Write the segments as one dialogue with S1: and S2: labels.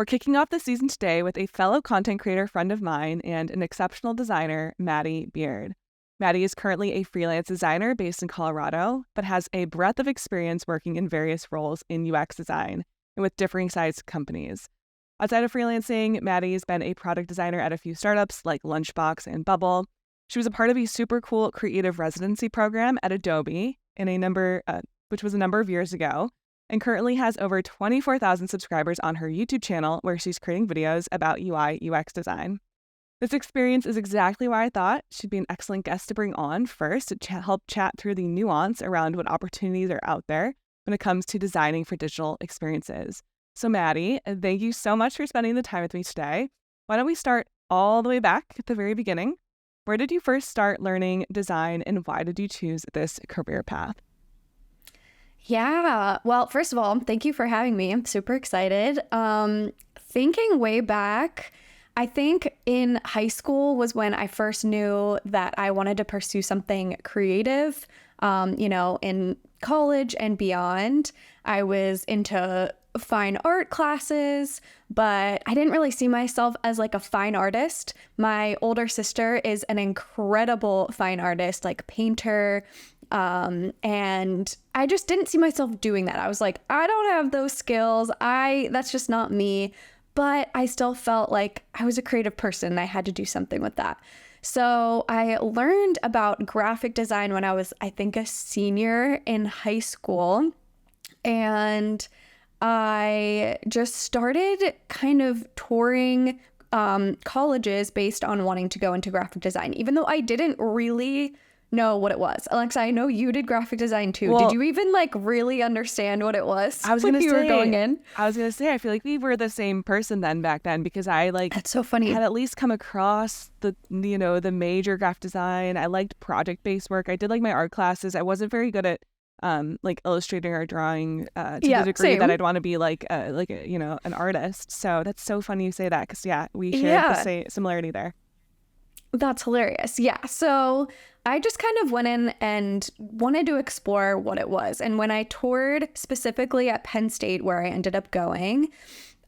S1: We're kicking off the season today with a fellow content creator friend of mine and an exceptional designer, Maddy Beard. Maddy is currently a freelance designer based in Colorado, but has a breadth of experience working in various roles in UX design and with differing sized companies. Outside of freelancing, Maddy has been a product designer at a few startups like Lunchbox and Bubble. She was a part of a super cool creative residency program at Adobe which was a number of years ago, and currently has over 24,000 subscribers on her YouTube channel where she's creating videos about UI UX design. This experience is exactly why I thought she'd be an excellent guest to bring on first to help chat through the nuance around what opportunities are out there when it comes to designing for digital experiences. So Maddy, thank you so much for spending the time with me today. Why don't we start all the way back at the very beginning? Where did you first start learning design and why did you choose this career path?
S2: Yeah, well, first of all, thank you for having me. I'm super excited. Thinking way back, I think in high school was when I first knew that I wanted to pursue something creative. In college and beyond, I was into fine art classes, but I didn't really see myself as like a fine artist. My older sister is an incredible fine artist, like painter. And I just didn't see myself doing that. I was like, I don't have those skills. That's just not me. But I still felt like I was a creative person and I had to do something with that. So I learned about graphic design when I was, I think, a senior in high school. And I just started kind of touring colleges based on wanting to go into graphic design, even though I didn't really know what it was. Alexa, I know you did graphic design too. Did you even really understand what it was?
S1: I was going to say,
S2: you were going in?
S1: I feel like we were the same person back then because I
S2: That's so funny.
S1: had at least come across the major graphic design. I liked project-based work. I did my art classes. I wasn't very good at illustrating or drawing to the degree
S2: same.
S1: that I'd want to be an artist. So that's so funny you say that because we share the same similarity there.
S2: That's hilarious. Yeah. So I just kind of went in and wanted to explore what it was. And when I toured specifically at Penn State, where I ended up going,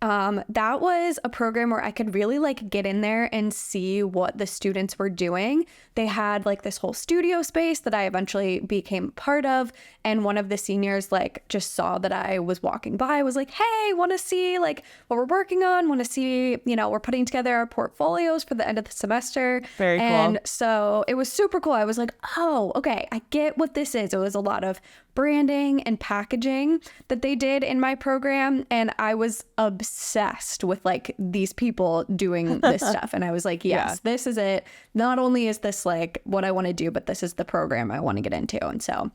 S2: that was a program where I could really get in there and see what the students were doing. They had this whole studio space that I eventually became part of. And one of the seniors just saw that I was walking by, was like, hey, want to see what we're working on? Want to see, we're putting together our portfolios for the end of the semester.
S1: Very cool.
S2: And so it was super cool. I was like, oh, okay, I get what this is. It was a lot of branding and packaging that they did in my program. And I was obsessed with these people doing this stuff. And I was like, yes, This is it. Not only is this what I want to do, but this is the program I want to get into. And so,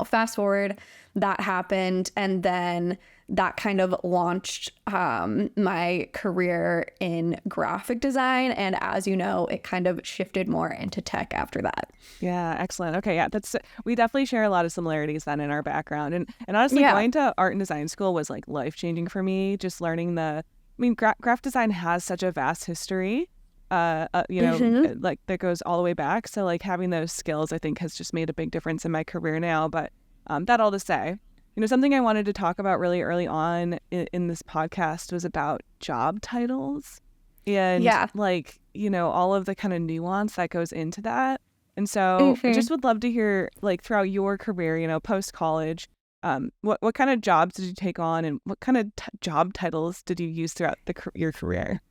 S2: fast forward, that happened. And then that kind of launched my career in graphic design. And as you know, it kind of shifted more into tech after that.
S1: Yeah, excellent. Okay, yeah, we definitely share a lot of similarities then in our background. And honestly, going to art and design school was life-changing for me. Just learning graphic design has such a vast history, that goes all the way back. So having those skills, I think, has just made a big difference in my career now. But that all to say, something I wanted to talk about really early on in this podcast was about job titles and all of the kind of nuance that goes into that. And so I just would love to hear throughout your career, post-college, what kind of jobs did you take on and what kind of job titles did you use throughout your career?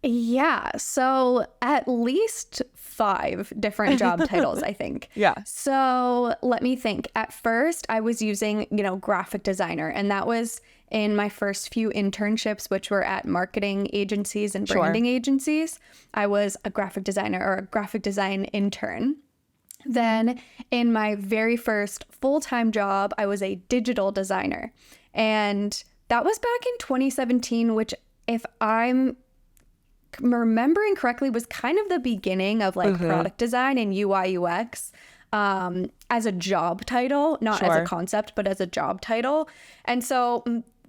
S2: Yeah, so at least 5 different job titles, I think.
S1: Yeah.
S2: So let me think. At first, I was using, graphic designer, and that was in my first few internships, which were at marketing agencies and branding agencies. I was a graphic designer or a graphic design intern. Then in my very first full-time job, I was a digital designer. And that was back in 2017, which if I'm remembering correctly was kind of the beginning of product design and UI UX as a job title, not as a concept, but as a job title. And so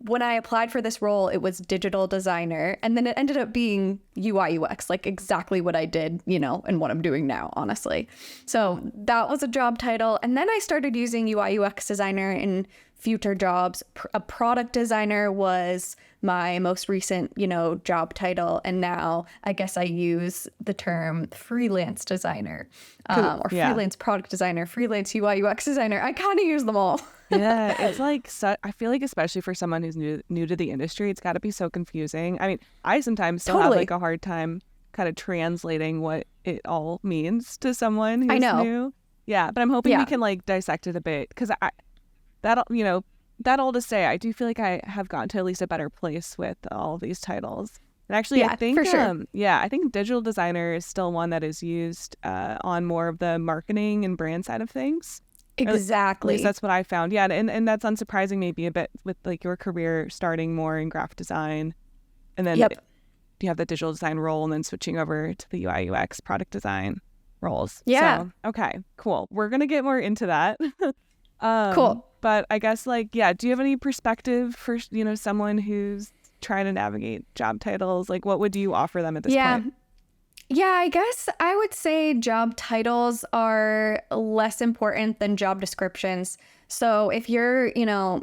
S2: when I applied for this role, it was digital designer, and then it ended up being UI UX, exactly what I did, and what I'm doing now, honestly. So that was a job title. And then I started using UI UX designer in future jobs. A product designer was my most recent, job title. And now I guess I use the term freelance designer, or freelance product designer, freelance UI UX designer. I kind of use them all.
S1: Yeah, it's like I feel like especially for someone who's new to the industry, it's got to be so confusing. I mean, I sometimes still have like a hard time kind of translating what it all means to someone who's new. Yeah, but I'm hoping we can like dissect it a bit because that all to say, I do feel like I have gotten to at least a better place with all of these titles. And actually, I think,
S2: for sure.
S1: I think digital designer is still one that is used on more of the marketing and brand side of things.
S2: Exactly.
S1: At least that's what I found. Yeah, and that's unsurprising maybe a bit with like your career starting more in graphic design, and then you have the digital design role, and then switching over to the UI UX product design roles.
S2: Yeah.
S1: So, okay, cool. We're gonna get more into that.
S2: Cool.
S1: But I guess do you have any perspective for someone who's trying to navigate job titles? Like, what would you offer them at this point?
S2: Yeah, I guess I would say job titles are less important than job descriptions. So if you're,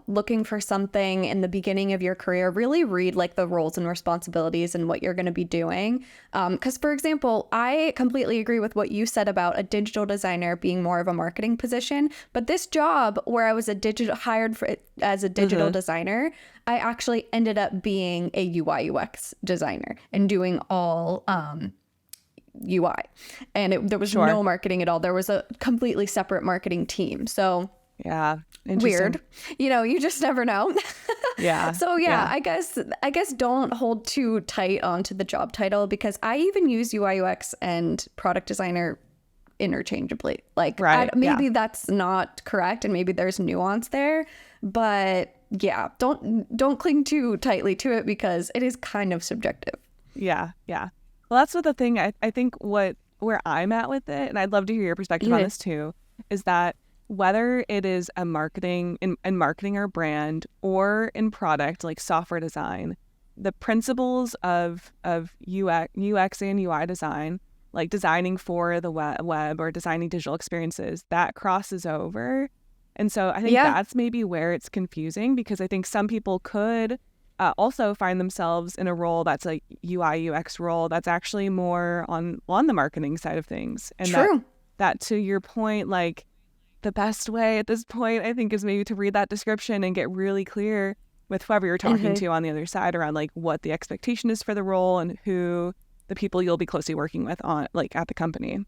S2: looking for something in the beginning of your career, really read like the roles and responsibilities and what you're going to be doing. Because, for example, I completely agree with what you said about a digital designer being more of a marketing position. But this job where I was hired as a digital designer, I actually ended up being a UI UX designer and doing all UI, and there was no marketing at all. There was a completely separate marketing team. So weird, you just never know. So I guess don't hold too tight onto the job title, because I even use UI UX and product designer interchangeably. Like maybe that's not correct, and maybe there's nuance there, but don't cling too tightly to it because it is kind of subjective.
S1: Well, that's what the thing, I think where I'm at with it, and I'd love to hear your perspective on this too, is that whether it is a marketing our brand or in product like software design, the principles of UX and UI design, like designing for the web or designing digital experiences, that crosses over. And so I think that's maybe where it's confusing, because I think some people could also find themselves in a role that's a UI UX role that's actually more on the marketing side of things. And that to your point, like the best way at this point, I think, is maybe to read that description and get really clear with whoever you're talking to on the other side around like what the expectation is for the role and who the people you'll be closely working with on like at the company.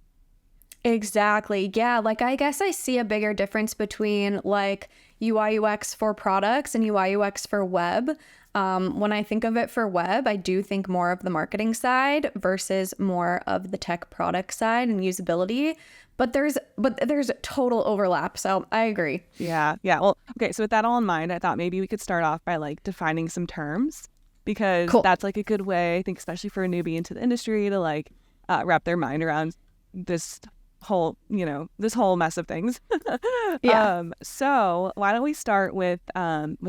S2: Exactly. Yeah. Like, I guess I see a bigger difference between like UI UX for products and UI UX for web. When I think of it for web, I do think more of the marketing side versus more of the tech product side and usability. But there's total overlap. So I agree.
S1: Yeah. Well, okay. So with that all in mind, I thought maybe we could start off by like defining some terms, because that's like a good way, I think, especially for a newbie into the industry, to like wrap their mind around this whole mess of things. So why don't we start with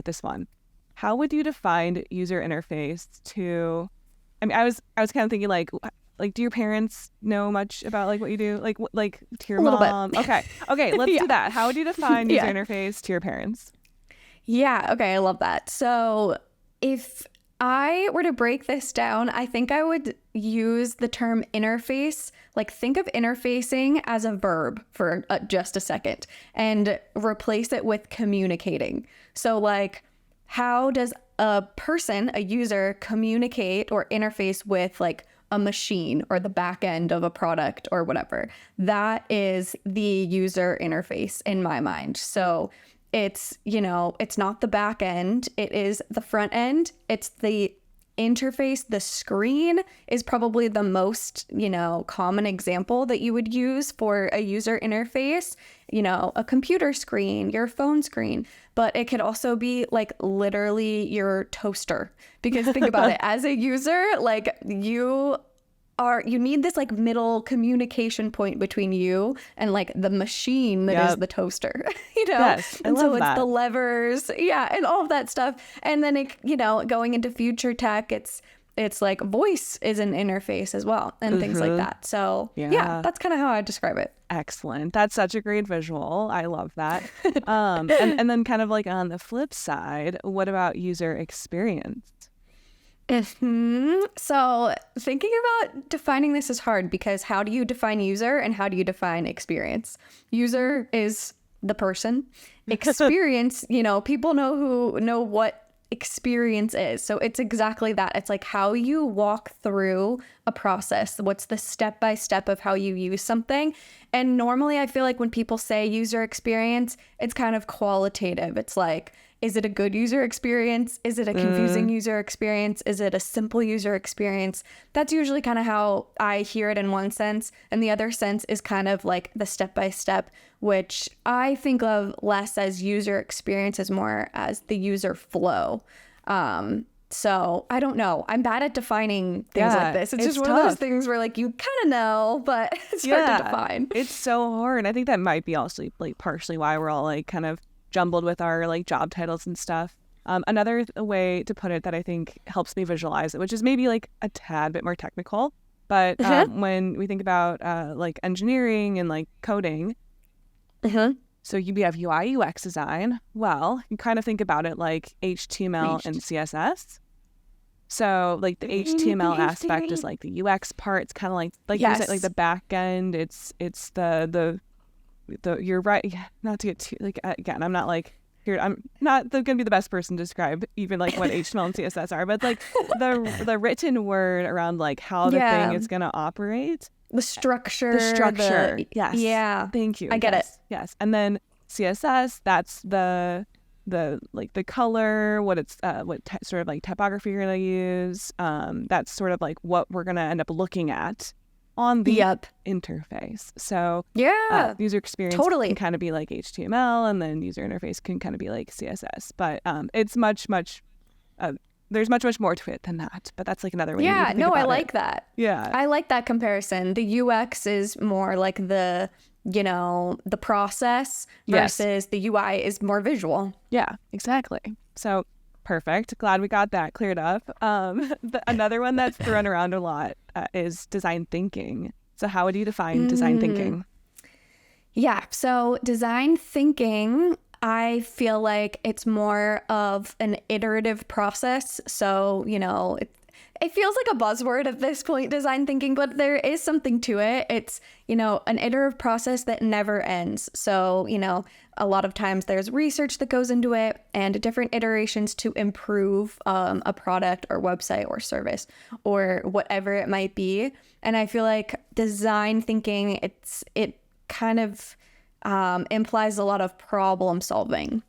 S1: this one? How would you define user interface to? I mean, I was kind of thinking like, do your parents know much about like what you do? Like to your mom? Okay, let's do that. How would you define user interface to your parents?
S2: Yeah. Okay, I love that. So if I were to break this down, I think I would use the term interface. Like, think of interfacing as a verb for just a second, and replace it with communicating. So like, how does a person, a user, communicate or interface with like a machine or the back end of a product or whatever? That is the user interface in my mind. So it's, it's not the back end, it is the front end. It's the interface. The screen is probably the most, common example that you would use for a user interface, a computer screen, your phone screen. But it could also be like literally your toaster, because think about it, as a user, like you need this like middle communication point between you and like the machine that is the toaster,
S1: Yes,
S2: and so it's the levers, and all of that stuff. And then it, going into future tech, it's it's like voice is an interface as well and things like that. So yeah, that's kind of how I describe it.
S1: Excellent. That's such a great visual. I love that. And then kind of like on the flip side, what about user experience?
S2: So thinking about defining this is hard, because how do you define user and how do you define experience? User is the person. Experience, people know what experience is. So it's exactly that. It's like how you walk through a process. What's the step-by-step of how you use something? And normally I feel like when people say user experience, it's kind of qualitative. It's like, is it a good user experience? Is it a confusing user experience? Is it a simple user experience? That's usually kind of how I hear it in one sense. And the other sense is kind of like the step-by-step, which I think of less as user experience as more as the user flow. So I don't know. I'm bad at defining things like this. It's just one of those things where like you kind of know, but it's hard to define.
S1: It's so hard. I think that might be also like partially why we're all like kind of jumbled with our like job titles and stuff. Another way to put it that I think helps me visualize it, which is maybe like a tad bit more technical, but when we think about like engineering and like coding, so you have UI UX design. Well, you kind of think about it like HTML and CSS. So like the HTML aspect is like the UX part. It's kind of like you said, like the back end. It's the you're right. Not to get too like again. I'm not like here. I'm not going to be the best person to describe even like what HTML and CSS are, but like the written word around like how the thing is going to operate.
S2: The structure.
S1: Yes.
S2: Yeah.
S1: Thank you.
S2: I get it.
S1: Yes. And then CSS, that's the like the color, what it's sort of like typography you're gonna use. That's sort of like what we're gonna end up looking at on the interface. So user experience can kind of be like HTML, and then user interface can kind of be like CSS. But it's much there's much more to it than that. But that's like another way.
S2: Yeah, no, I like
S1: it.
S2: that.
S1: Yeah,
S2: I like that comparison. The UX is more like the process versus the UI is more visual.
S1: Yeah, exactly. So perfect. Glad we got that cleared up. Another one that's thrown around a lot is design thinking. So how would you define design thinking?
S2: Yeah, so design thinking, I feel like it's more of an iterative process. So, it feels like a buzzword at this point, design thinking, but there is something to it. It's, an iterative process that never ends. So, a lot of times there's research that goes into it and different iterations to improve a product or website or service or whatever it might be. And I feel like design thinking, it kind of implies a lot of problem solving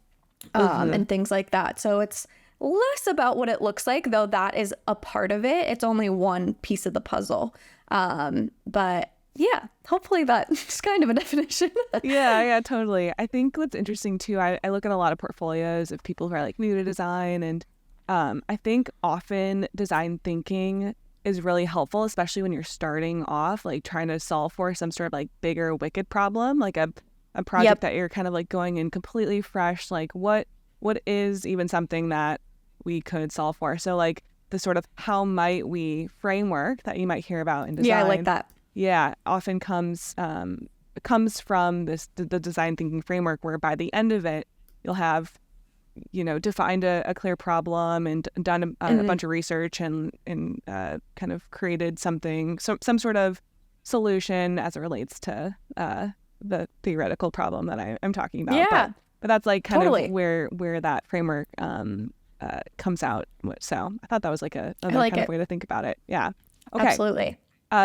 S2: and things like that. So it's less about what it looks like, though that is a part of it. It's only one piece of the puzzle. But yeah, hopefully that's kind of a definition.
S1: Yeah, totally. I think what's interesting too, I look at a lot of portfolios of people who are like new to design, and I think often design thinking is really helpful, especially when you're starting off, like trying to solve for some sort of like bigger wicked problem, like a project that you're kind of like going in completely fresh, like what is even something that we could solve for. So like the sort of how might we framework that you might hear about in design.
S2: Yeah, I like that.
S1: Yeah, often comes from the design thinking framework, where by the end of it, you'll have, defined a clear problem and done a bunch of research and kind of created some sort of solution as it relates to the theoretical problem that I'm talking about.
S2: Yeah.
S1: But that's like kind of where that framework comes out. So I thought that was like another kind of way to think about it. Yeah. Okay.
S2: Absolutely.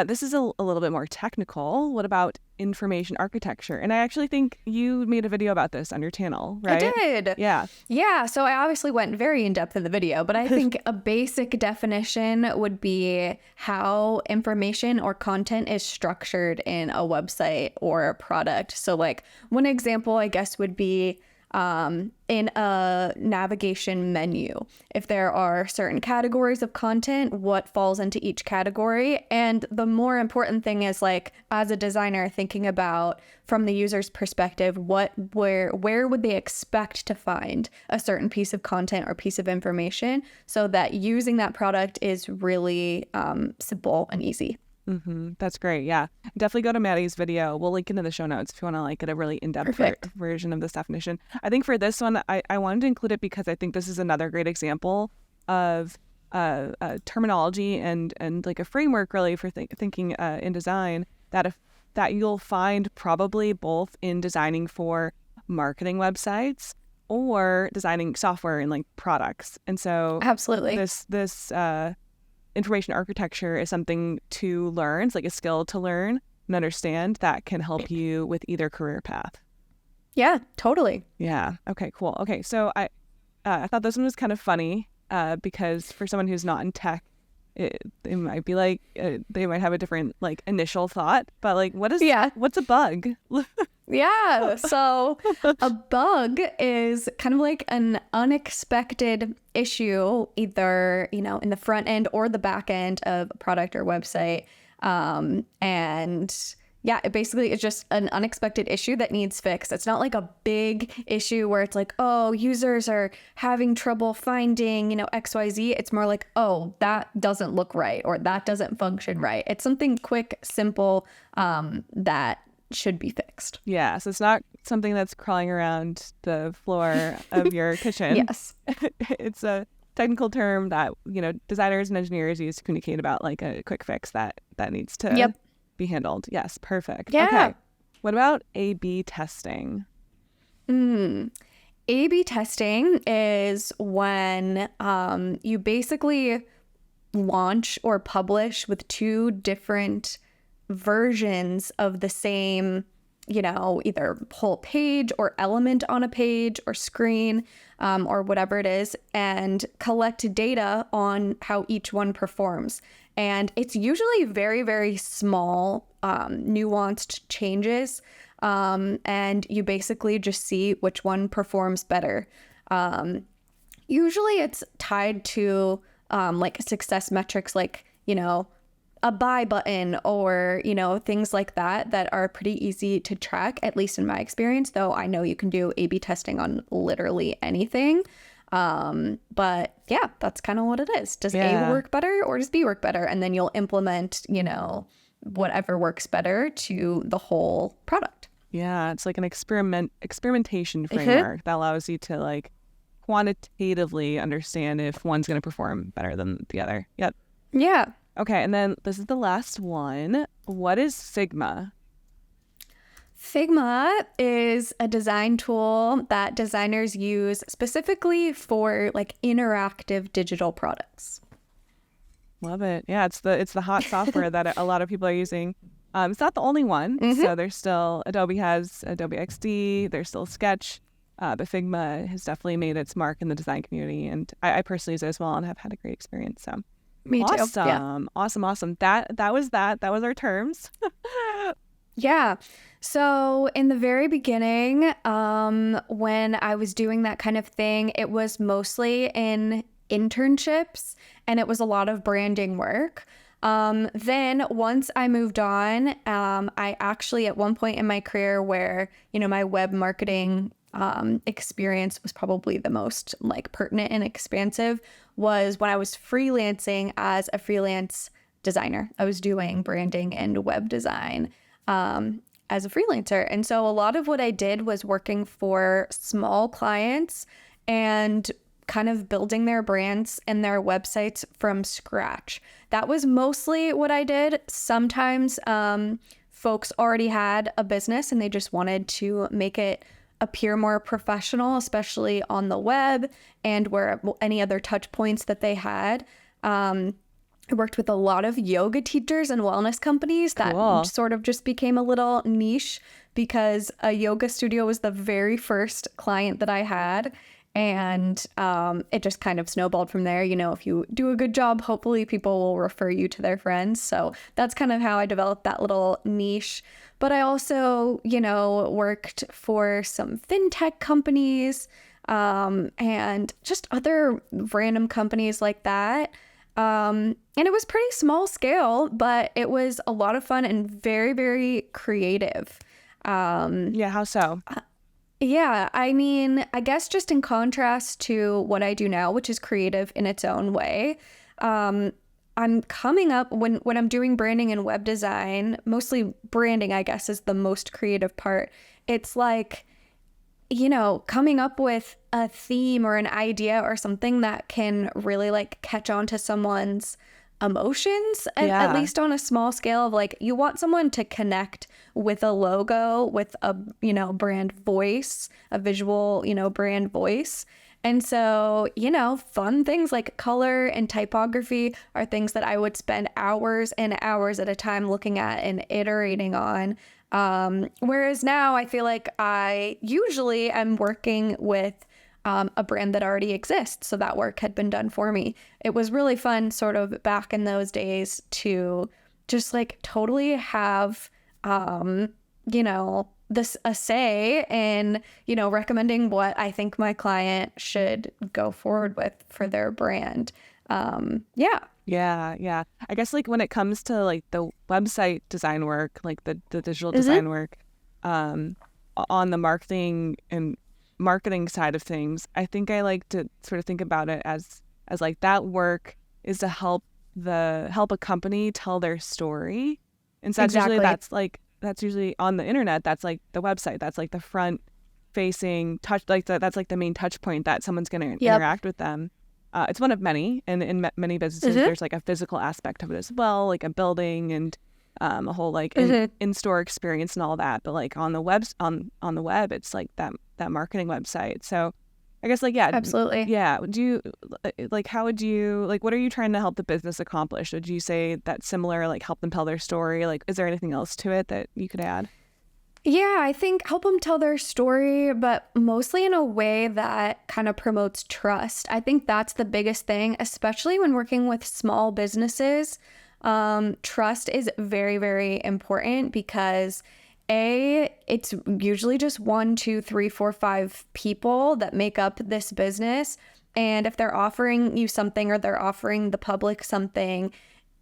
S1: This is a little bit more technical. What about information architecture? And I actually think you made a video about this on your channel, right?
S2: I did.
S1: Yeah.
S2: Yeah. So I obviously went very in depth in the video, but I think a basic definition would be how information or content is structured in a website or a product. So like one example, I guess, would be in a navigation menu. If there are certain categories of content, what falls into each category. And the more important thing is, like, as a designer, thinking about from the user's perspective, where would they expect to find a certain piece of content or piece of information, so that using that product is really simple and easy.
S1: That's great. Yeah. Definitely go to Maddy's video. We'll link into the show notes if you want to like get a really in-depth version of this definition. I think for this one, I wanted to include it because I think this is another great example of terminology and like a framework really for thinking in design that you'll find probably both in designing for marketing websites or designing software and like products. And so
S2: absolutely
S1: this information architecture is something to learn. It's like a skill to learn and understand that can help you with either career path.
S2: Yeah, totally.
S1: Yeah. Okay, cool. Okay, so I thought this one was kind of funny because for someone who's not in tech, it might be like they might have a different like initial thought, but like what's a bug?
S2: Yeah, so a bug is kind of like an unexpected issue, either, you know, in the front end or the back end of a product or website. And yeah, it basically is just an unexpected issue that needs fixed. It's not like a big issue where it's like, oh, users are having trouble finding, you know, XYZ. It's more like, oh, that doesn't look right, or that doesn't function right. It's something quick, simple, that should be fixed.
S1: Yeah, so it's not something that's crawling around the floor of your kitchen.
S2: Yes.
S1: It's a technical term that, you know, designers and engineers use to communicate about like a quick fix that needs to be handled. Yes, perfect.
S2: Yeah.
S1: Okay. What about A/B testing?
S2: A/B testing is when you basically launch or publish with two different versions of the same, you know, either whole page or element on a page or screen, or whatever it is, and collect data on how each one performs. And it's usually very, very small, nuanced changes. And you basically just see which one performs better. Usually it's tied to like success metrics, like, you know, a buy button or, you know, things like that are pretty easy to track, at least in my experience, though I know you can do A/B testing on literally anything. But yeah, that's kind of what it is. Does A work better or does B work better? And then you'll implement, you know, whatever works better to the whole product.
S1: Yeah, it's like an experimentation framework that allows you to like quantitatively understand if one's going to perform better than the other. Yep.
S2: Yeah.
S1: Okay, and then this is the last one. What is Figma?
S2: Figma is a design tool that designers use specifically for like interactive digital products.
S1: Love it. Yeah, it's the hot software that a lot of people are using. It's not the only one. So there's still Adobe has Adobe XD. There's still Sketch, but Figma has definitely made its mark in the design community, and I personally use it as well and have had a great experience. So.
S2: Me too.
S1: Awesome. Yeah. Awesome. That was our terms.
S2: Yeah. So in the very beginning, when I was doing that kind of thing, it was mostly in internships and it was a lot of branding work. Then once I moved on, I actually at one point in my career where, you know, my web marketing experience was probably the most like pertinent and expansive was when I was freelancing as a freelance designer. I was doing branding and web design as a freelancer. And so a lot of what I did was working for small clients and kind of building their brands and their websites from scratch. That was mostly what I did. Sometimes folks already had a business and they just wanted to make it appear more professional, especially on the web and where any other touch points that they had. I worked with a lot of yoga teachers and wellness companies that sort of just became a little niche because a yoga studio was the very first client that I had. And it just kind of snowballed from there. If you do a good job, hopefully people will refer you to their friends. So that's kind of how I developed that little niche. But I also, worked for some fintech companies and just other random companies like that. And it was pretty small scale, but it was a lot of fun and very, very creative.
S1: Yeah, how so?
S2: Yeah, I mean, I guess just in contrast to what I do now, which is creative in its own way, I'm coming up when I'm doing branding and web design, mostly branding, I guess, is the most creative part. It's like, coming up with a theme or an idea or something that can really like catch on to someone's emotions, at least on a small scale of like, you want someone to connect with a logo, with a, brand voice, a visual, brand voice. And so, fun things like color and typography are things that I would spend hours and hours at a time looking at and iterating on. Whereas now I feel like I usually am working with a brand that already exists. So that work had been done for me. It was really fun sort of back in those days to just like totally have, this a say in, recommending what I think my client should go forward with for their brand. Yeah.
S1: Yeah. I guess like when it comes to like the website design work, like the digital design work, on the marketing side of things, I think I like to sort of think about it as like that work is to help a company tell their story. And so that's usually on the internet. That's like the website. That's like the front facing touch, like that's like the main touch point that someone's going to interact with them. It's one of many, and in many businesses, there's like a physical aspect of it as well, like a building and a whole like in-store experience and all that. But like on the web, it's like that marketing website. So I guess like, yeah,
S2: absolutely.
S1: Yeah. Do you like, how would you like, what are you trying to help the business accomplish? Would you say that's similar, like help them tell their story? Like, is there anything else to it that you could add?
S2: Yeah, I think help them tell their story, but mostly in a way that kind of promotes trust. I think that's the biggest thing, especially when working with small businesses. Trust is very, very important because it's usually just 1, 2, 3, 4, 5 people that make up this business. And if they're offering you something or they're offering the public something,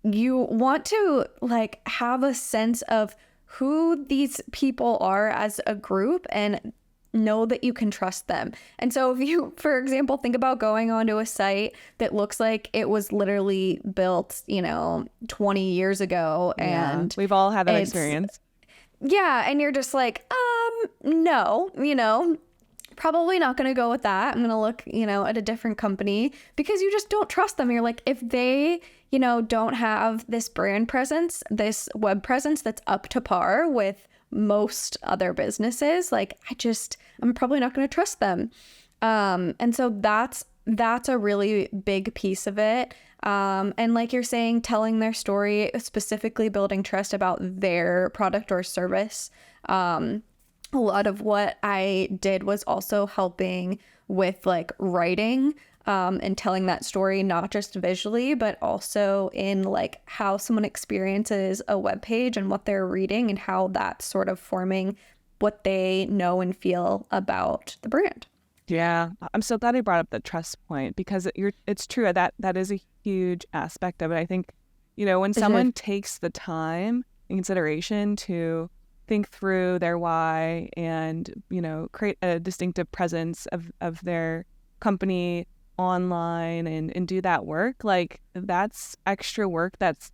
S2: you want to like have a sense of who these people are as a group and know that you can trust them. And so if you, for example, think about going onto a site that looks like it was literally built, 20 years ago, and
S1: we've all had that experience.
S2: Yeah, and you're just like, no, probably not going to go with that. I'm going to look, at a different company because you just don't trust them. You're like, if they, don't have this brand presence, this web presence that's up to par with most other businesses, like I'm probably not going to trust them. And so that's a really big piece of it. And like you're saying, telling their story, specifically building trust about their product or service. A lot of what I did was also helping with like writing and telling that story, not just visually, but also in like how someone experiences a web page and what they're reading and how that's sort of forming what they know and feel about the brand.
S1: Yeah, I'm so glad you brought up the trust point because it's true that is a huge aspect of it. I think, when someone takes the time and consideration to think through their why and, create a distinctive presence of their company online and do that work, like that's extra work that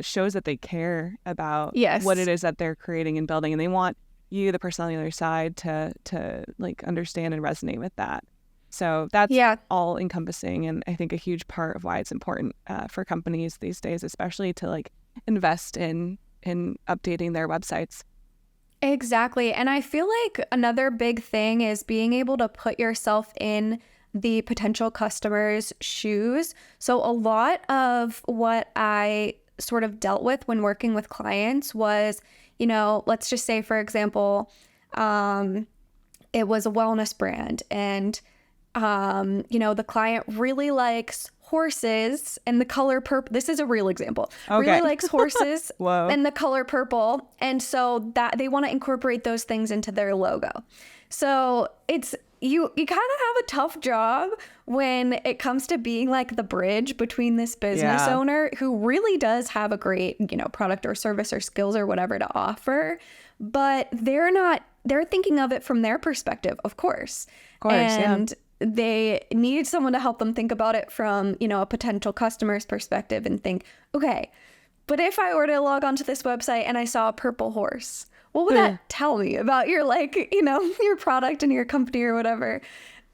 S1: shows that they care about what it is that they're creating and building, and they want you, the person on the other side, to like understand and resonate with that. So that's all encompassing, and I think a huge part of why it's important for companies these days, especially to like invest in updating their websites.
S2: Exactly. And I feel like another big thing is being able to put yourself in the potential customer's shoes. So a lot of what I sort of dealt with when working with clients was, let's just say, for example, it was a wellness brand and The client really likes horses and the color purple. This is a real example.
S1: Okay.
S2: Really likes horses
S1: Whoa.
S2: and the color purple. And so that they want to incorporate those things into their logo. So it's, you kind of have a tough job when it comes to being like the bridge between this business owner who really does have a great, product or service or skills or whatever to offer, but they're thinking of it from their perspective, of course. And they need someone to help them think about it from, a potential customer's perspective and think, okay, but if I were to log onto this website and I saw a purple horse, what would that tell me about your, your product and your company or whatever?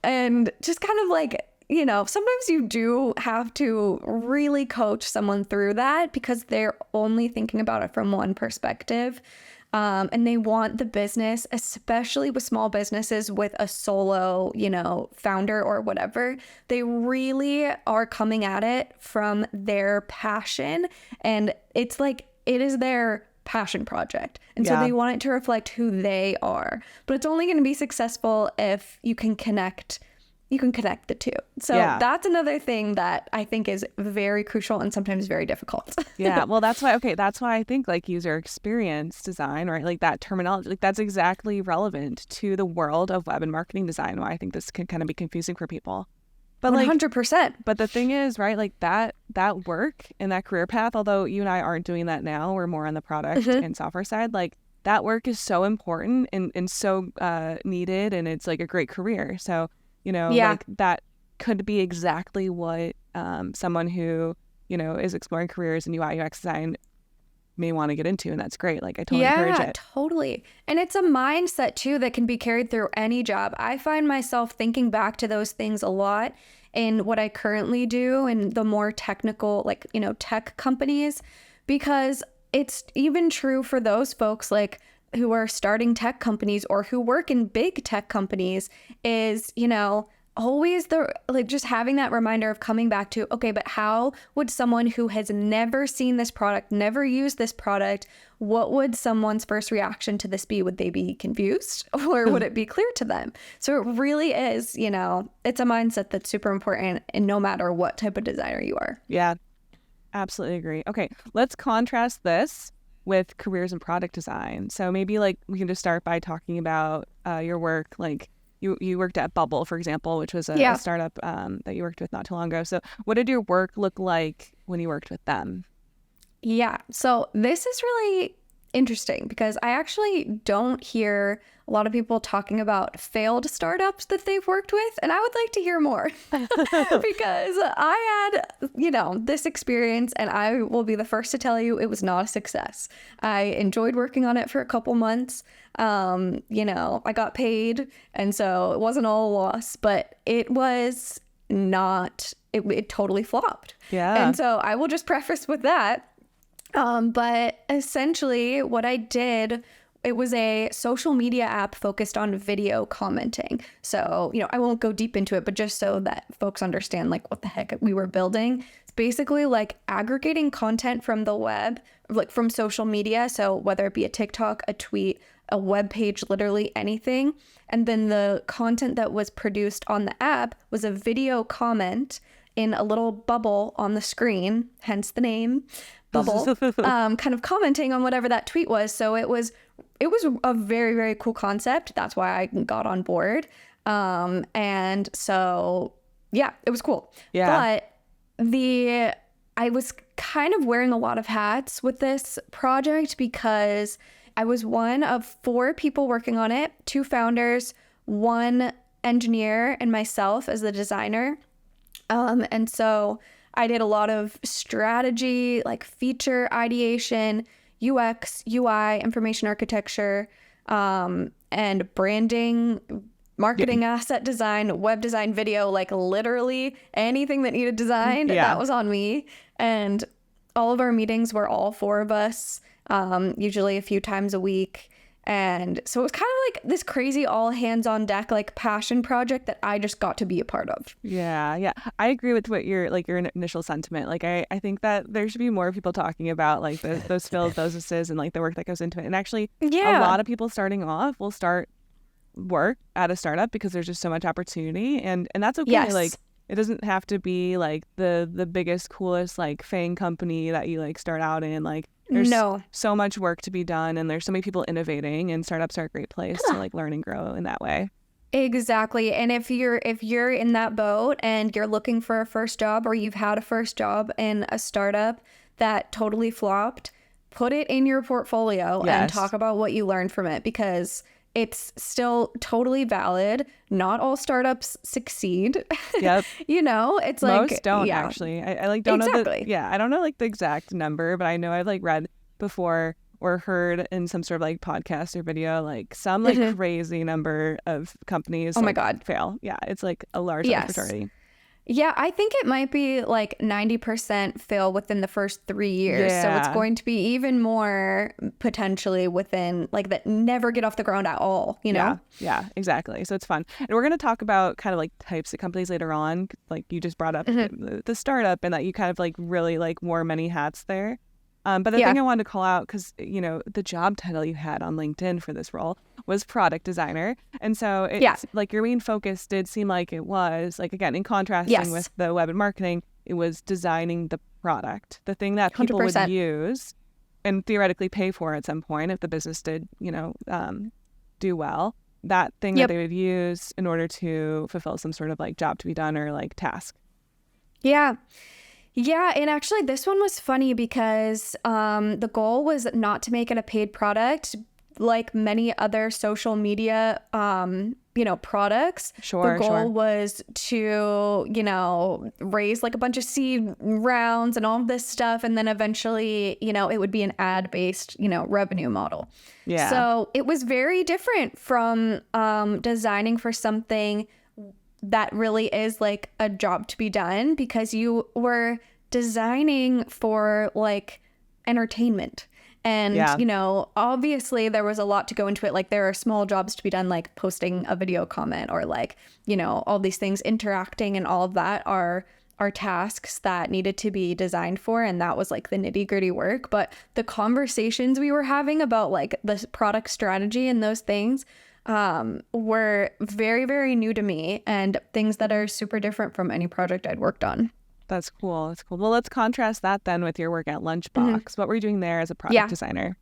S2: And just kind of like, sometimes you do have to really coach someone through that because they're only thinking about it from one perspective. And they want the business, especially with small businesses with a solo, founder or whatever, they really are coming at it from their passion. And it's like, it is their passion project. And so they want it to reflect who they are. But it's only going to be successful if you can connect the two. So that's another thing that I think is very crucial and sometimes very difficult.
S1: Well, that's why I think like user experience design, right? Like that terminology, like that's exactly relevant to the world of web and marketing design. Why I think this can kind of be confusing for people. But
S2: 100%.
S1: But the thing is, right, like that work and that career path, although you and I aren't doing that now, we're more on the product and software side, like that work is so important and so needed, and it's like a great career. So, like that could be exactly what someone who, is exploring careers in UI UX design may want to get into, and that's great. Like I totally encourage it.
S2: Yeah, totally. And it's a mindset too that can be carried through any job. I find myself thinking back to those things a lot in what I currently do in the more technical, tech companies, because it's even true for those folks like who are starting tech companies or who work in big tech companies is, always just having that reminder of coming back to, okay, but how would someone who has never seen this product, never used this product, what would someone's first reaction to this be? Would they be confused or would it be clear to them? So it really is, it's a mindset that's super important, and no matter what type of designer you are.
S1: Yeah, absolutely agree. Okay, let's contrast this with careers in product design. So maybe like we can just start by talking about your work, like you worked at Bubble, for example, which was a startup that you worked with not too long ago. So what did your work look like when you worked with them? Yeah.
S2: So this is really interesting because I actually don't hear a lot of people talking about failed startups that they've worked with. And I would like to hear more because I had, this experience, and I will be the first to tell you it was not a success. I enjoyed working on it for a couple months. I got paid, and so it wasn't all a loss, but it was not, it totally flopped.
S1: Yeah.
S2: And so I will just preface with that. But essentially what I did, it was a social media app focused on video commenting. So, I won't go deep into it, but just so that folks understand like what the heck we were building. It's basically like aggregating content from the web, like from social media. So whether it be a TikTok, a tweet, a web page, literally anything. And then the content that was produced on the app was a video comment in a little bubble on the screen, hence the name Bubble, kind of commenting on whatever that tweet was. So it was a very, very cool concept. That's why I got on board. And so, yeah, it was cool.
S1: Yeah.
S2: But I was kind of wearing a lot of hats with this project because I was one of 4 people working on it, 2 founders, 1 engineer, and myself as the designer. And so I did a lot of strategy, like feature ideation, UX, UI, information architecture, and branding, marketing, asset design, web design, video, like literally anything that needed design, that was on me. And all of our meetings were all 4 of us, usually a few times a week. And so it was kind of like this crazy all hands on deck, like passion project that I just got to be a part of.
S1: Yeah. I agree with what your initial sentiment. Like, I think that there should be more people talking about like those failed businesses and like the work that goes into it. And actually, a lot of people starting off will start work at a startup because there's just so much opportunity, and that's okay.
S2: Yes.
S1: Like, it doesn't have to be like the biggest, coolest like FANG company that you like start out in. Like, there's
S2: No.
S1: so much work to be done, and there's so many people innovating, and startups are a great place to like learn and grow in that way.
S2: Exactly. And if you're in that boat and you're looking for a first job, or you've had a first job in a startup that totally flopped, put it in your portfolio and
S1: Yes.
S2: talk about what you learned from it, because it's still totally valid. Not all startups succeed.
S1: Yep.
S2: You know, it's like
S1: Most don't
S2: yeah.
S1: actually. I like don't know
S2: Exactly.
S1: I don't know like the exact number, but I know I've like read before or heard in some sort of like podcast or video like some like crazy number of companies
S2: Oh my
S1: like,
S2: God.
S1: fail. Yeah, it's like a large
S2: Yes.
S1: majority.
S2: Yeah, I think it might be like 90% fail within the first 3 years. So it's
S1: Yeah.
S2: going to be even more potentially within like that never get off the ground at all, you know?
S1: Yeah, exactly. So it's fun. And we're going to talk about kind of like types of companies later on. Like you just brought up the startup, and that you kind of like really like wore many hats there. But the thing I wanted to call out, because, you know, the job title you had on LinkedIn for this role was product designer. And so it's like your main focus did seem like it was like, again, in contrasting with the web and marketing, it was designing the product, the thing that people
S2: 100%.
S1: would use and theoretically pay for at some point if the business did, you know, do well. That thing that they would use in order to fulfill some sort of like job to be done or like task.
S2: Yeah. Yeah, and actually this one was funny because the goal was not to make it a paid product like many other social media, you know, products.
S1: Sure,
S2: the goal was to, you know, raise like a bunch of seed rounds and all of this stuff. And then eventually, you know, it would be an ad-based, you know, revenue model.
S1: Yeah.
S2: So it was very different from designing for something that really is like a job to be done, because you were designing for like entertainment. And, you know, obviously there was a lot to go into it. Like there are small jobs to be done, like posting a video comment or like, you know, all these things, interacting and all of that are tasks that needed to be designed for. And that was like the nitty gritty work. But the conversations we were having about like the product strategy and those things were very, very new to me, and things that are super different from any project I'd worked on.
S1: That's cool. That's cool. Well, let's contrast that then with your work at Lunchbox. What were you doing there as a product designer?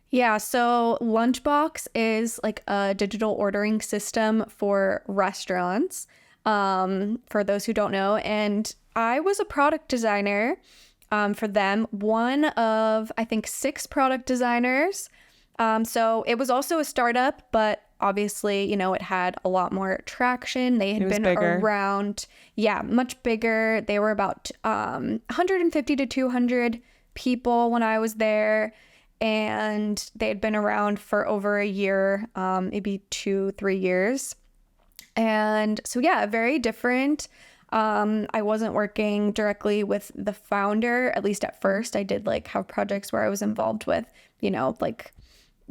S2: Yeah, so Lunchbox is like a digital ordering system for restaurants, for those who don't know. And I was a product designer for them, one of, I think, 6 product designers. So it was also a startup, but obviously, you know, it had a lot more traction. They had been around, much bigger. They were about 150 to 200 people when I was there, and they had been around for over a year, maybe 2-3 years. And so, yeah, very different. I wasn't working directly with the founder, at least at first. I did like have projects where I was involved with, you know, like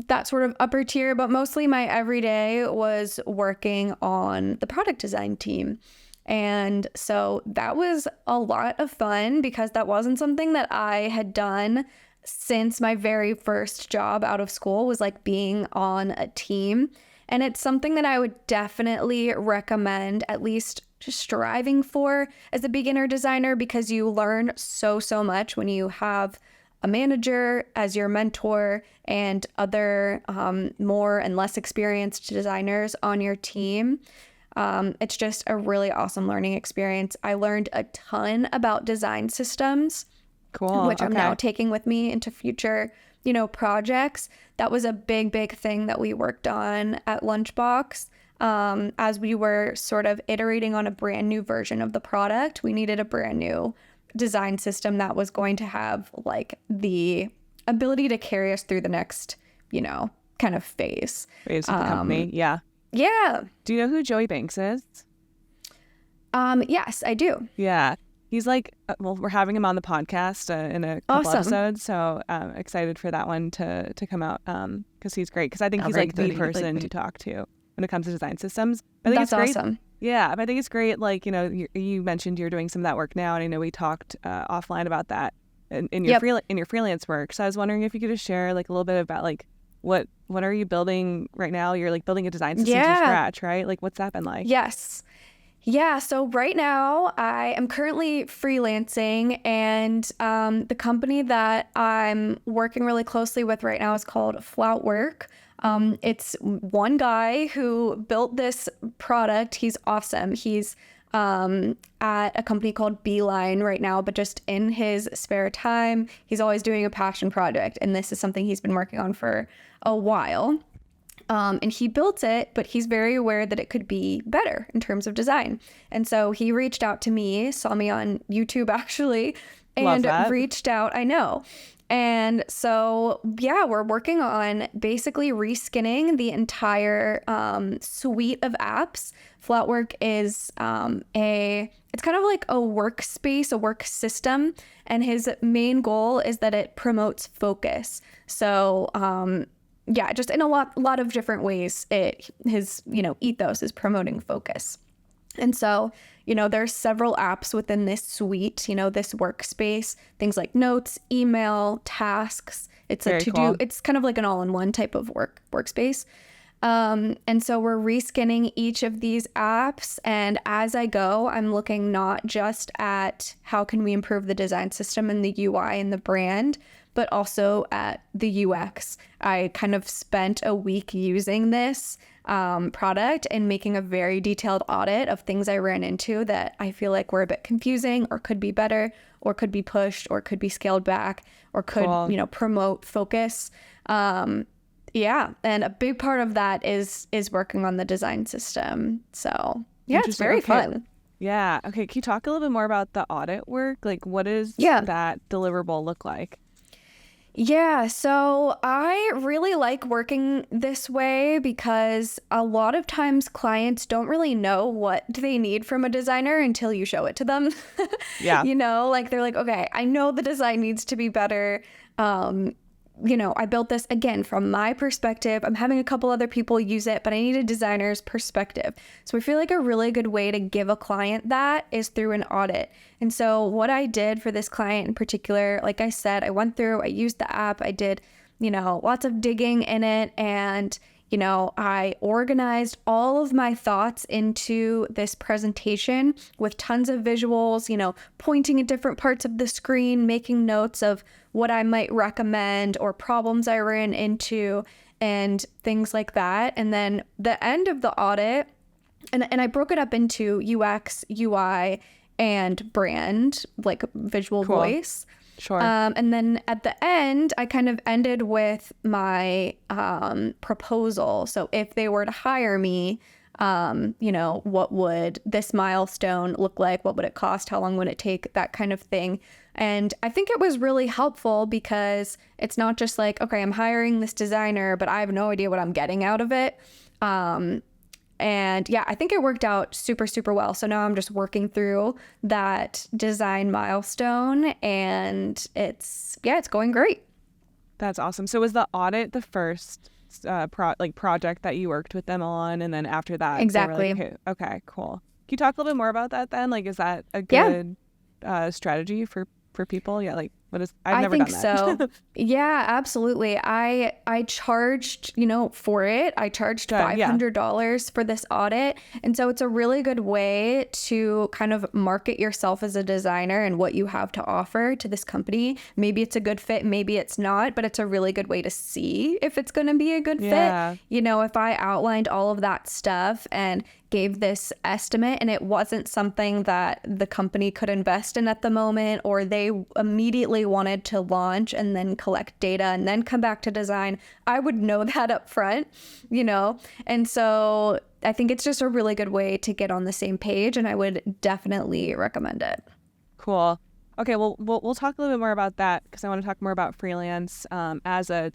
S2: that sort of upper tier, but mostly my everyday was working on the product design team. And so that was a lot of fun, because that wasn't something that I had done since my very first job out of school, was like being on a team. And it's something that I would definitely recommend at least just striving for as a beginner designer, because you learn so much when you have a manager as your mentor and other more and less experienced designers on your team. It's just a really awesome learning experience. I learned a ton about design systems, which I'm now taking with me into future, you know, projects. That was a big thing that we worked on at Lunchbox. As we were sort of iterating on a brand new version of the product, we needed a brand new design system that was going to have like the ability to carry us through the next, you know, kind of phase
S1: of the company. Yeah. Do you know who Joey Banks is?
S2: Yes, I do.
S1: Yeah. He's like, well, we're having him on the podcast in a couple episodes, so excited for that one to come out, because he's great, because I think he's like the person to talk to when it comes to design systems. I think
S2: That's awesome.
S1: Yeah, but I think it's great. Like, you know, you mentioned you're doing some of that work now, and I know we talked offline about that in your freelance work. So I was wondering if you could just share like a little bit about like what are you building right now? You're like building a design system from
S2: Yeah.
S1: scratch, right? Like what's that been like?
S2: Yes. Yeah, so right now I am currently freelancing, and the company that I'm working really closely with right now is called Floutwork. It's one guy who built this product. He's awesome. He's at a company called Beeline right now, but just in his spare time, he's always doing a passion project, and this is something he's been working on for a while. And he built it, but he's very aware that it could be better in terms of design. And so he reached out to me, saw me on YouTube actually, and reached out. I know. And so, yeah, we're working on basically reskinning the entire suite of apps. Floutwork is it's kind of like a workspace, a work system. And his main goal is that it promotes focus. So, yeah, just in a lot of different ways, his ethos is promoting focus. And so, there's several apps within this suite, this workspace, things like notes, email, tasks. It's a to-do. Cool. It's kind of like an all-in-one type of workspace. And so we're reskinning each of these apps. And as I go, I'm looking not just at how can we improve the design system and the UI and the brand, but also at the UX. I kind of spent a week using this product and making a very detailed audit of things I ran into that I feel like were a bit confusing or could be better or could be pushed or could be scaled back or could, promote focus. Yeah. And a big part of that is working on the design system. So yeah, it's very fun.
S1: Yeah. Okay. Can you talk a little bit more about the audit work? Like what does that deliverable look like?
S2: Yeah, so I really like working this way because a lot of times clients don't really know what they need from a designer until you show it to them.
S1: Yeah.
S2: Like they're like, okay, I know the design needs to be better. I built this again from my perspective. I'm having a couple other people use it, but I need a designer's perspective. So I feel like a really good way to give a client that is through an audit. And so what I did for this client in particular, like I said, I went through, I used the app, I did, lots of digging in it, and I organized all of my thoughts into this presentation with tons of visuals, pointing at different parts of the screen, making notes of what I might recommend or problems I ran into and things like that. And then the end of the audit, and I broke it up into UX, UI, and brand, like visual voice.
S1: Sure.
S2: And then at the end, I kind of ended with my proposal. So if they were to hire me, what would this milestone look like? What would it cost? How long would it take? That kind of thing. And I think it was really helpful because it's not just like, okay, I'm hiring this designer, but I have no idea what I'm getting out of it. And yeah, I think it worked out super, super well. So now I'm just working through that design milestone, and it's going great.
S1: That's awesome. So was the audit the first project that you worked with them on, and then after that,
S2: exactly.
S1: Okay, cool. Can you talk a little bit more about that then? Like, is that a good strategy for people? Yeah, like what is? I've never done that.
S2: I think so. Yeah, absolutely. I charged, for it. I charged $500 for this audit, and so it's a really good way to kind of market yourself as a designer and what you have to offer to this company. Maybe it's a good fit, maybe it's not, but it's a really good way to see if it's going to be a good fit. If I outlined all of that stuff and gave this estimate and it wasn't something that the company could invest in at the moment, or they immediately wanted to launch and then collect data and then come back to design, I would know that up front, and so I think it's just a really good way to get on the same page, and I would definitely recommend it.
S1: Cool. Okay, well we'll talk a little bit more about that because I want to talk more about freelance as a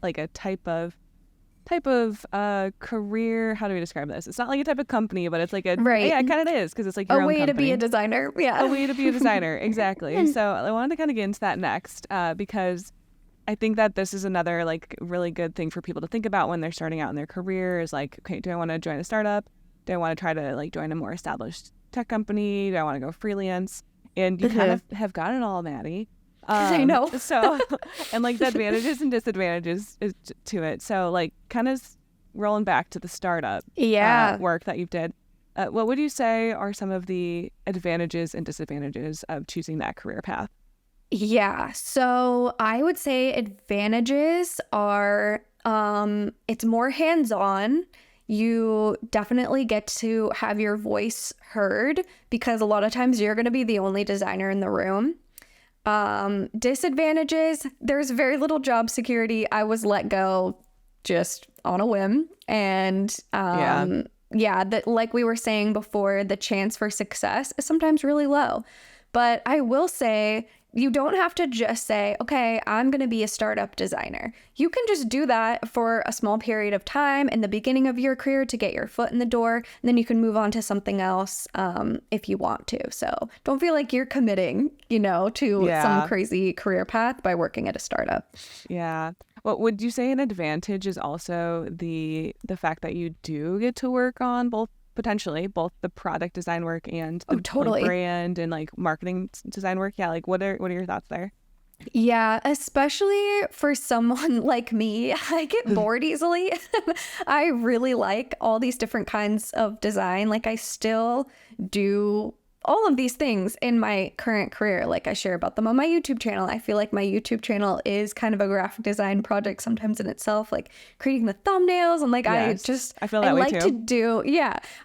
S1: like a type of career. How do we describe this? It's not like a type of company, but it's like a yeah, it kind of is because it's like your
S2: own
S1: way
S2: company. To be a designer. Yeah,
S1: a way to be a designer. Exactly. So I wanted to kind of get into that next because I think that this is another like really good thing for people to think about when they're starting out in their career. Is like, okay, do I want to join a startup? Do I want to try to like join a more established tech company? Do I want to go freelance? And you kind of have got it all, Maddy.
S2: I know.
S1: So, and like the advantages and disadvantages to it. So like kind of rolling back to the startup
S2: Yeah.
S1: work that you did. What would you say are some of the advantages and disadvantages of choosing that career path?
S2: Yeah. So I would say advantages are it's more hands-on. You definitely get to have your voice heard because a lot of times you're going to be the only designer in the room. Disadvantages, there's very little job security. I was let go just on a whim. And yeah, that like we were saying before, the chance for success is sometimes really low. But I will say, you don't have to just say, okay, I'm going to be a startup designer. You can just do that for a small period of time in the beginning of your career to get your foot in the door. And then you can move on to something else if you want to. So don't feel like you're committing, to some crazy career path by working at a startup.
S1: Yeah. Well, would you say an advantage is also the fact that you do get to work on potentially both the product design work and the
S2: totally.
S1: brand and like marketing design work? Yeah, like what are your thoughts there?
S2: Yeah, especially for someone like me, I get bored easily. I really like all these different kinds of design. Like I still do all of these things in my current career. Like I share about them on my YouTube channel. I feel like my YouTube channel is kind of a graphic design project sometimes in itself, like creating the thumbnails and like
S1: yes, I feel that way
S2: like
S1: too.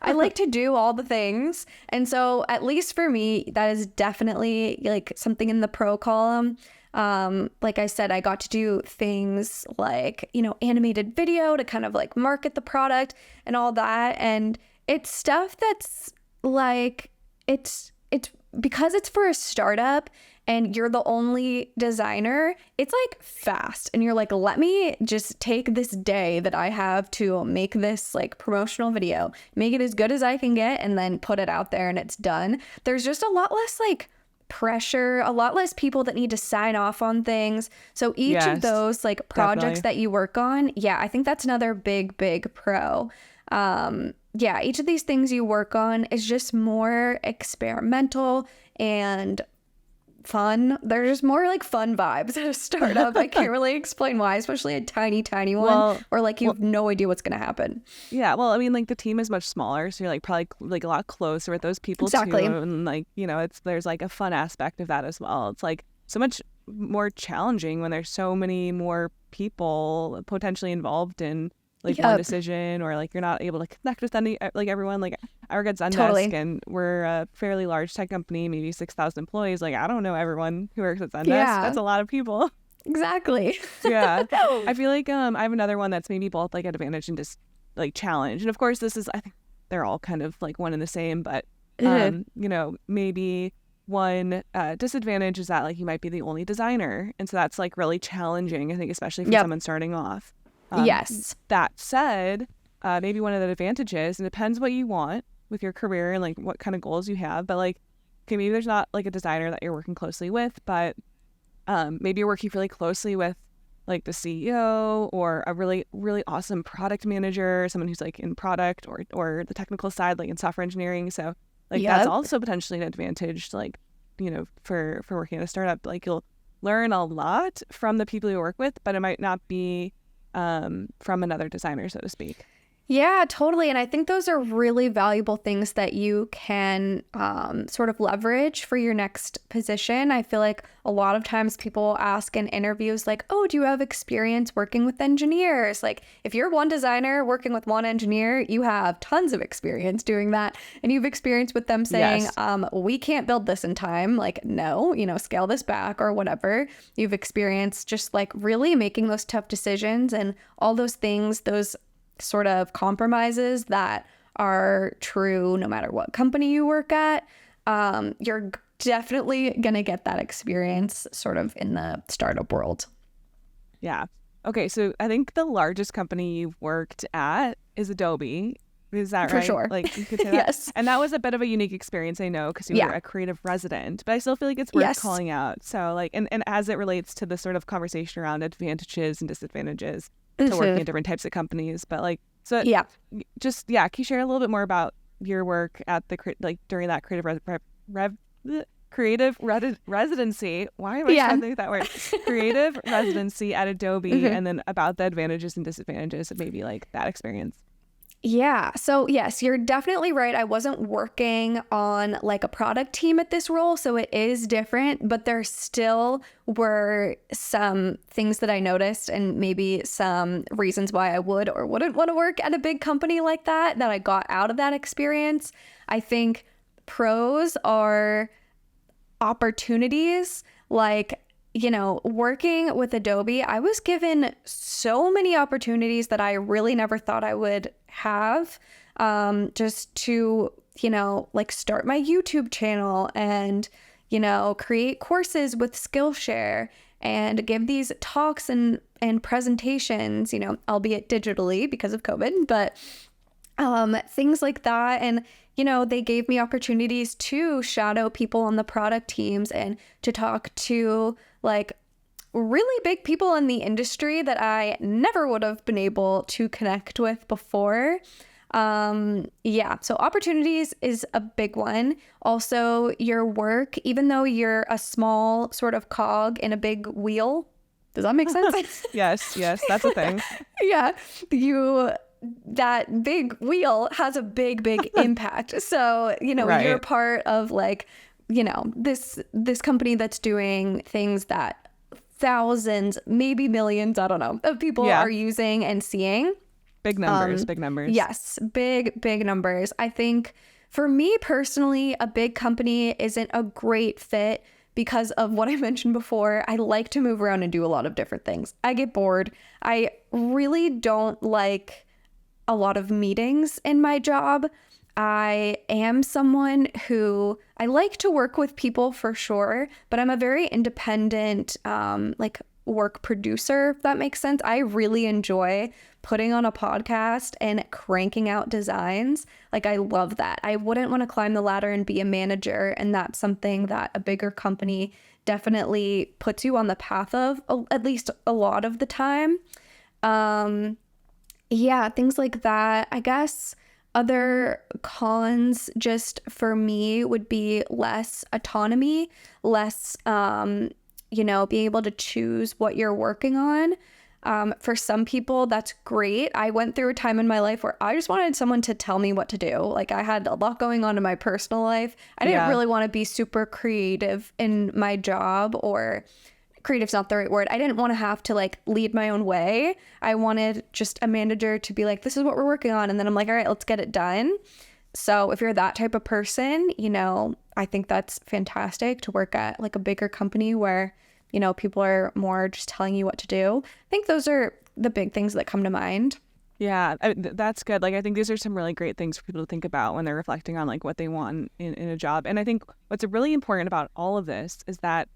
S2: I like to do all the things. And so at least for me, that is definitely like something in the pro column. Like I said, I got to do things like, animated video to kind of like market the product and all that. And it's stuff that's like, it's because it's for a startup and you're the only designer, it's like fast. And you're like, let me just take this day that I have to make this like promotional video, make it as good as I can get, and then put it out there and it's done. There's just a lot less like pressure, a lot less people that need to sign off on things. So each of those like projects that you work on, I think that's another big pro. Each of these things you work on is just more experimental and fun. They're just more like fun vibes at a startup. I can't really explain why, especially a tiny one, or like you have no idea what's going to happen.
S1: Yeah, well, I mean, like the team is much smaller, so you're like probably like a lot closer with those people too, and like there's like a fun aspect of that as well. It's like so much more challenging when there's so many more people potentially involved in like one decision, or like you're not able to connect with everyone. Like I work at Zendesk and we're a fairly large tech company, maybe 6,000 employees. Like I don't know everyone who works at Zendesk. That's a lot of people.
S2: Exactly.
S1: Yeah. I feel like I have another one that's maybe both like advantage and just like challenge. And of course I think they're all kind of like one and the same, but maybe one disadvantage is that like you might be the only designer. And so that's like really challenging, I think, especially for someone starting off.
S2: Yes.
S1: That said, maybe one of the advantages, and it depends what you want with your career and like what kind of goals you have, but like, okay, maybe there's not like a designer that you're working closely with, but maybe you're working really closely with like the CEO or a really, really awesome product manager, someone who's like in product or the technical side, like in software engineering. So like that's also potentially an advantage, like, for working at a startup. Like you'll learn a lot from the people you work with, but it might not be from another designer, so to speak.
S2: Yeah, totally. And I think those are really valuable things that you can sort of leverage for your next position. I feel like a lot of times people ask in interviews like, oh, do you have experience working with engineers? Like if you're one designer working with one engineer, you have tons of experience doing that. And you've experienced with them saying, we can't build this in time. Like, no, scale this back or whatever. You've experienced just like really making those tough decisions and all those things, those sort of compromises that are true no matter what company you work at. You're definitely gonna get that experience sort of in the startup world.
S1: Yeah. Okay, so I think the largest company you've worked at is Adobe. Is that right?
S2: For sure.
S1: Like you could say that?
S2: Yes.
S1: And that was a bit of a unique experience, I know, because you were a creative resident, but I still feel like it's worth calling out. So like, and as it relates to the sort of conversation around advantages and disadvantages to working at different types of companies, but like, so can you share a little bit more about your work at the during that creative residency. Why am I trying to think that word? Creative residency at Adobe, and then about the advantages and disadvantages of maybe like that experience.
S2: Yeah. So yes, you're definitely right. I wasn't working on like a product team at this role, so it is different, but there still were some things that I noticed and maybe some reasons why I would or wouldn't want to work at a big company like that I got out of that experience. I think pros are opportunities, like, you know, working with Adobe, I was given so many opportunities that I really never thought I would have, just to, you know, like start my YouTube channel and, you know, create courses with Skillshare and give these talks and presentations, you know, albeit digitally because of COVID, but things like that. And, you know, they gave me opportunities to shadow people on the product teams and to talk to like really big people in the industry that I never would have been able to connect with before. Yeah, so opportunities is a big one. Also, your work, even though you're a small sort of cog in a big wheel, does that make sense?
S1: Yes, that's a thing.
S2: Yeah, that big wheel has a big impact. So, you know,
S1: Right.
S2: you're part of like, you know, this company that's doing things that thousands, maybe millions, I don't know, of people are using and seeing.
S1: Big numbers.
S2: Yes, big numbers. I think for me personally, a big company isn't a great fit because of what I mentioned before. I like to move around and do a lot of different things. I get bored. I really don't like a lot of meetings in my job. I am someone who I like to work with people for sure, but I'm a very independent, like work producer, if that makes sense. I really enjoy putting on a podcast and cranking out designs. Like I love that. I wouldn't want to climb the ladder and be a manager, and that's something that a bigger company definitely puts you on the path of, at least a lot of the time. Yeah, things like that. I guess other cons just for me would be less autonomy, less, you know, being able to choose what you're working on. For some people, that's great. I went through a time in my life where I just wanted someone to tell me what to do. Like I had a lot going on in my personal life. I didn't really want to be super creative in my job, or creative's not the right word. I didn't want to have to like lead my own way. I wanted just a manager to be like, this is what we're working on. And then I'm like, all right, let's get it done. So if you're that type of person, you know, I think that's fantastic to work at like a bigger company where, you know, people are more just telling you what to do. I think those are the big things that come to mind.
S1: Yeah, that's good. Like, I think these are some really great things for people to think about when they're reflecting on like what they want in a job. And I think what's really important about all of this is that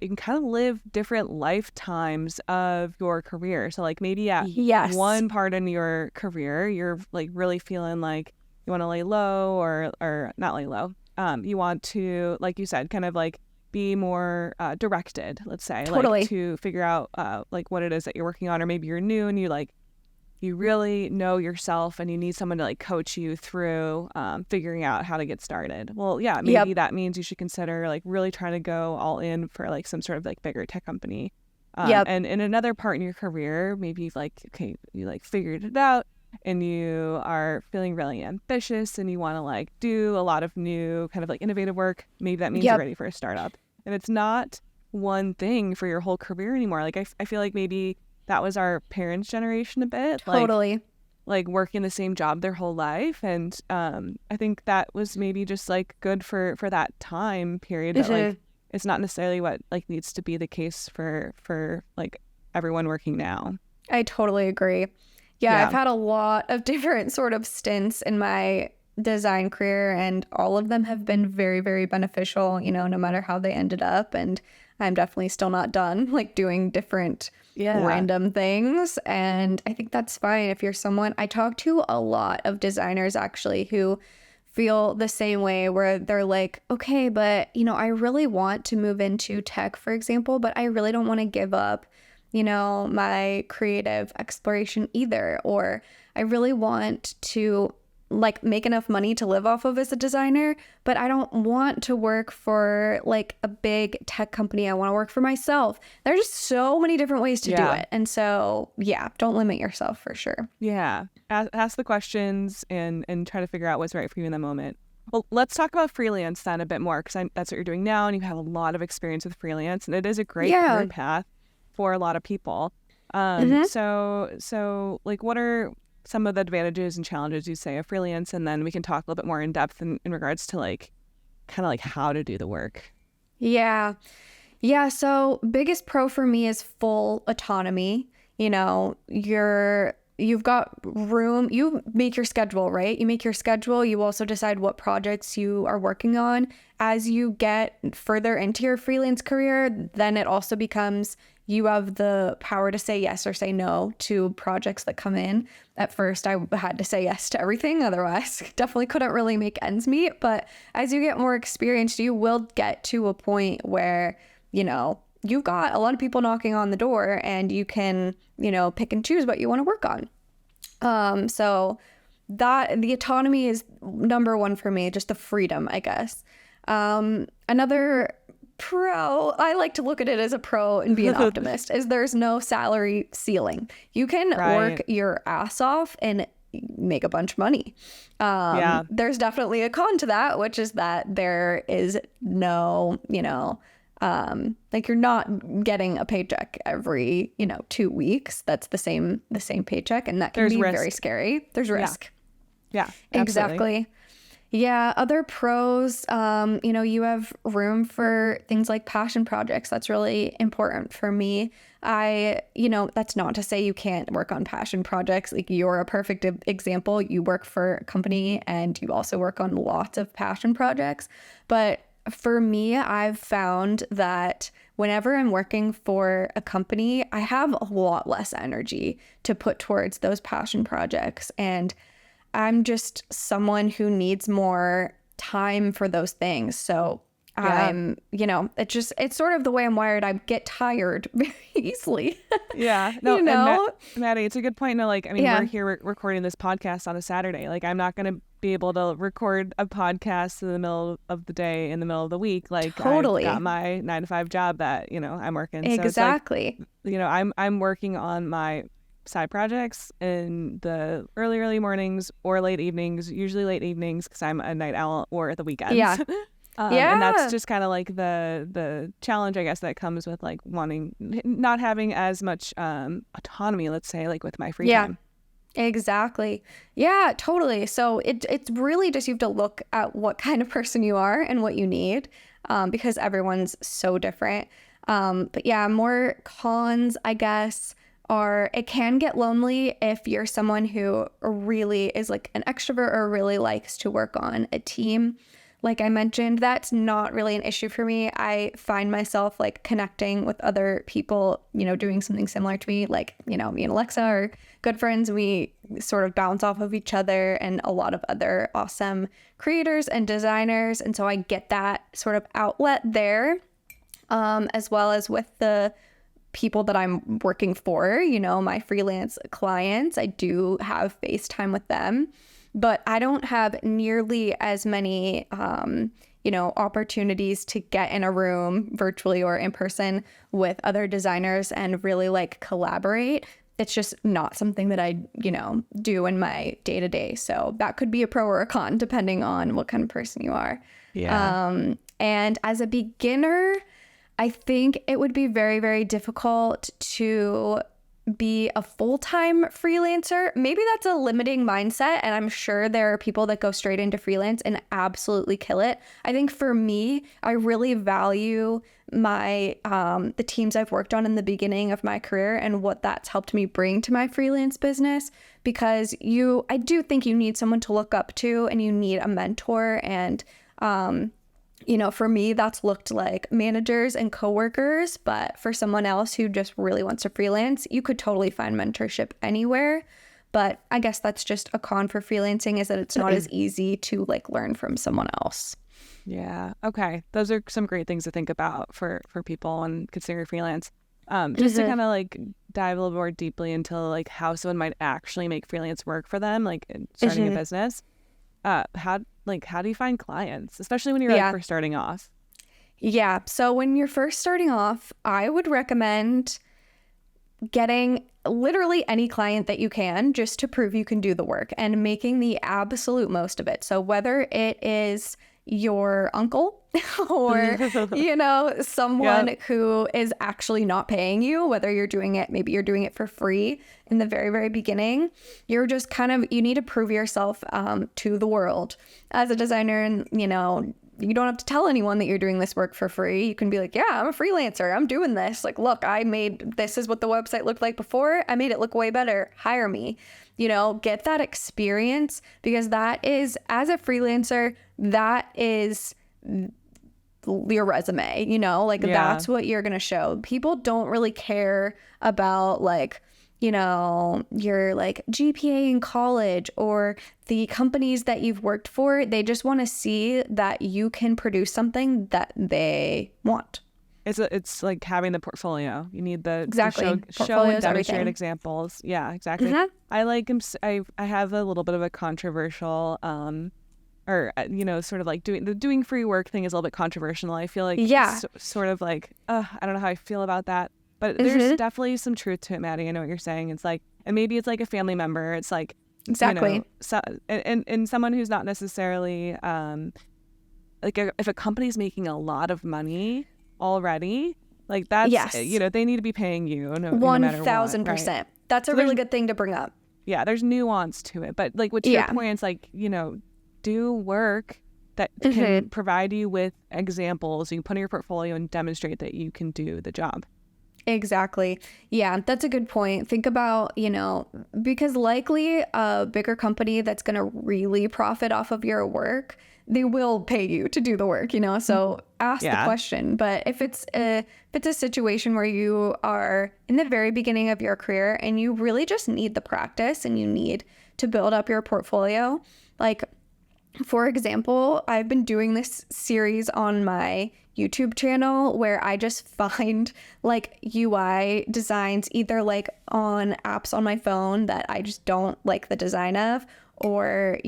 S1: you can kind of live different lifetimes of your career. So like maybe at one part in your career, you're like really feeling like you want to lay low or not lay low. You want to, like you said, kind of like be more directed, let's say, like to figure out like what it is that you're working on, or maybe you're new and you really know yourself and you need someone to like coach you through figuring out how to get started. Well, yeah, maybe that means you should consider like really trying to go all in for like some sort of like bigger tech company. And in another part in your career, maybe like, okay, you like figured it out and you are feeling really ambitious and you want to like do a lot of new kind of like innovative work. Maybe that means you're ready for a startup. And it's not one thing for your whole career anymore. Like I feel like maybe that was our parents' generation a bit.
S2: Totally.
S1: Like working the same job their whole life. And I think that was maybe just like good for that time period. But like it's not necessarily what like needs to be the case for like everyone working now.
S2: I totally agree. Yeah, I've had a lot of different sort of stints in my design career, and all of them have been very, very beneficial, you know, no matter how they ended up. And I'm definitely still not done like doing different random things. And I think that's fine if you're someone. I talk to a lot of designers actually who feel the same way, where they're like, okay, but you know, I really want to move into tech, for example, but I really don't want to give up, you know, my creative exploration either. Or I really want to like make enough money to live off of as a designer, but I don't want to work for like a big tech company. I want to work for myself. There's just so many different ways to do it. And so, yeah, don't limit yourself for sure.
S1: Yeah. Ask the questions and try to figure out what's right for you in the moment. Well, let's talk about freelance then a bit more, because that's what you're doing now, and you have a lot of experience with freelance, and it is a great career path for a lot of people. So like, what are some of the advantages and challenges you say of freelance? And then we can talk a little bit more in depth in regards to like kind of like how to do the work.
S2: Yeah. So biggest pro for me is full autonomy. You know, you've got room, you make your schedule, right? You make your schedule. You also decide what projects you are working on. As you get further into your freelance career, then it also becomes you have the power to say yes or say no to projects that come in. At first, I had to say yes to everything. Otherwise, definitely couldn't really make ends meet. But as you get more experienced, you will get to a point where, you know, you've got a lot of people knocking on the door and you can, you know, pick and choose what you want to work on. So that the autonomy is number one for me, just the freedom, I guess. Another pro, I like to look at it as a pro and be an optimist, is there's no salary ceiling. You can work your ass off and make a bunch of money. There's definitely a con to that, which is that there is no, you know, like you're not getting a paycheck every, 2 weeks. That's the same paycheck. And that can be very scary. There's risk.
S1: Yeah,
S2: exactly. Yeah. Other pros, you have room for things like passion projects. That's really important for me. That's not to say you can't work on passion projects. Like, you're a perfect example. You work for a company and you also work on lots of passion projects. But for me, I've found that whenever I'm working for a company, I have a lot less energy to put towards those passion projects. And I'm just someone who needs more time for those things. So it's sort of the way I'm wired. I get tired very easily.
S1: Yeah. No, and Maddy, it's a good point. No, we're here recording this podcast on a Saturday. Like, I'm not going to be able to record a podcast in the middle of the day, in the middle of the week. Like, totally. I've got my 9-to-5 job that, I'm working.
S2: Exactly.
S1: So it's like, I'm working on my side projects in the early mornings or late evenings, usually late evenings because I'm a night owl, or the weekends.
S2: Yeah.
S1: And that's just kind of like the challenge, I guess, that comes with like not having as much autonomy, let's say, like with my free time.
S2: Exactly. Yeah, totally. So it's really just, you have to look at what kind of person you are and what you need, because everyone's so different. But yeah, more cons, I guess, are it can get lonely if you're someone who really is like an extrovert or really likes to work on a team. Like I mentioned, that's not really an issue for me. I find myself like connecting with other people, doing something similar to me. Like, me and Alexa are good friends. We sort of bounce off of each other and a lot of other awesome creators and designers. And so I get that sort of outlet there, as well as with the people that I'm working for, my freelance clients. I do have FaceTime with them. But I don't have nearly as many, opportunities to get in a room virtually or in person with other designers and really like collaborate. It's just not something that I, do in my day to day. So that could be a pro or a con depending on what kind of person you are.
S1: Yeah.
S2: And as a beginner, I think it would be very, very difficult to be a full-time freelancer. Maybe that's a limiting mindset, and I'm sure there are people that go straight into freelance and absolutely kill it. I think for me, I really value my the teams I've worked on in the beginning of my career and what that's helped me bring to my freelance business, because I do think you need someone to look up to and you need a mentor. And for me, that's looked like managers and coworkers, but for someone else who just really wants to freelance, you could totally find mentorship anywhere. But I guess that's just a con for freelancing, is that it's not as easy to like learn from someone else.
S1: Yeah. Okay. Those are some great things to think about for people and considering freelance. Just to kind of like dive a little more deeply into like how someone might actually make freelance work for them, like starting a business. how do you find clients, especially when you're like
S2: Yeah.
S1: first starting off?
S2: Yeah. So when you're first starting off, I would recommend getting literally any client that you can just to prove you can do the work and making the absolute most of it. So whether it is your uncle or, someone
S1: Yep.
S2: who is actually not paying you, whether you're doing it, maybe you're doing it for free in the very, very beginning, you're just you need to prove yourself to the world as a designer. And, you don't have to tell anyone that you're doing this work for free. You can be like, yeah, I'm a freelancer. I'm doing this. Like, look, this is what the website looked like before. I made it look way better. Hire me. Get that experience, because that is, as a freelancer, that is your resume, that's what you're going to show. People don't really care about your GPA in college or the companies that you've worked for. They just want to see that you can produce something that they want.
S1: It's like having the portfolio. You need
S2: Exactly.
S1: show and demonstrate
S2: Everything.
S1: examples. Yeah, exactly.
S2: Mm-hmm.
S1: I have a little bit of a controversial sort of like the doing free work thing is a little bit controversial. I feel like sort of like I don't know how I feel about that. But there's definitely some truth to it, Maddy. I know what you're saying. It's like, and maybe it's like a family member. It's like,
S2: exactly.
S1: And someone who's not necessarily if a company's making a lot of money already, like that's, they need to be paying you no matter what.
S2: 1,000%. Right? That's a really good thing to bring up.
S1: Yeah, there's nuance to it. But like to your point, it's like, do work that can provide you with examples. You can put in your portfolio and demonstrate that you can do the job.
S2: Exactly. Yeah, that's a good point. Think about, because likely a bigger company that's going to really profit off of your work, they will pay you to do the work, so ask the question. But if it's a situation where you are in the very beginning of your career and you really just need the practice and you need to build up your portfolio, like, for example, I've been doing this series on my YouTube channel where I just find like UI designs either like on apps on my phone that I just don't like the design of, or,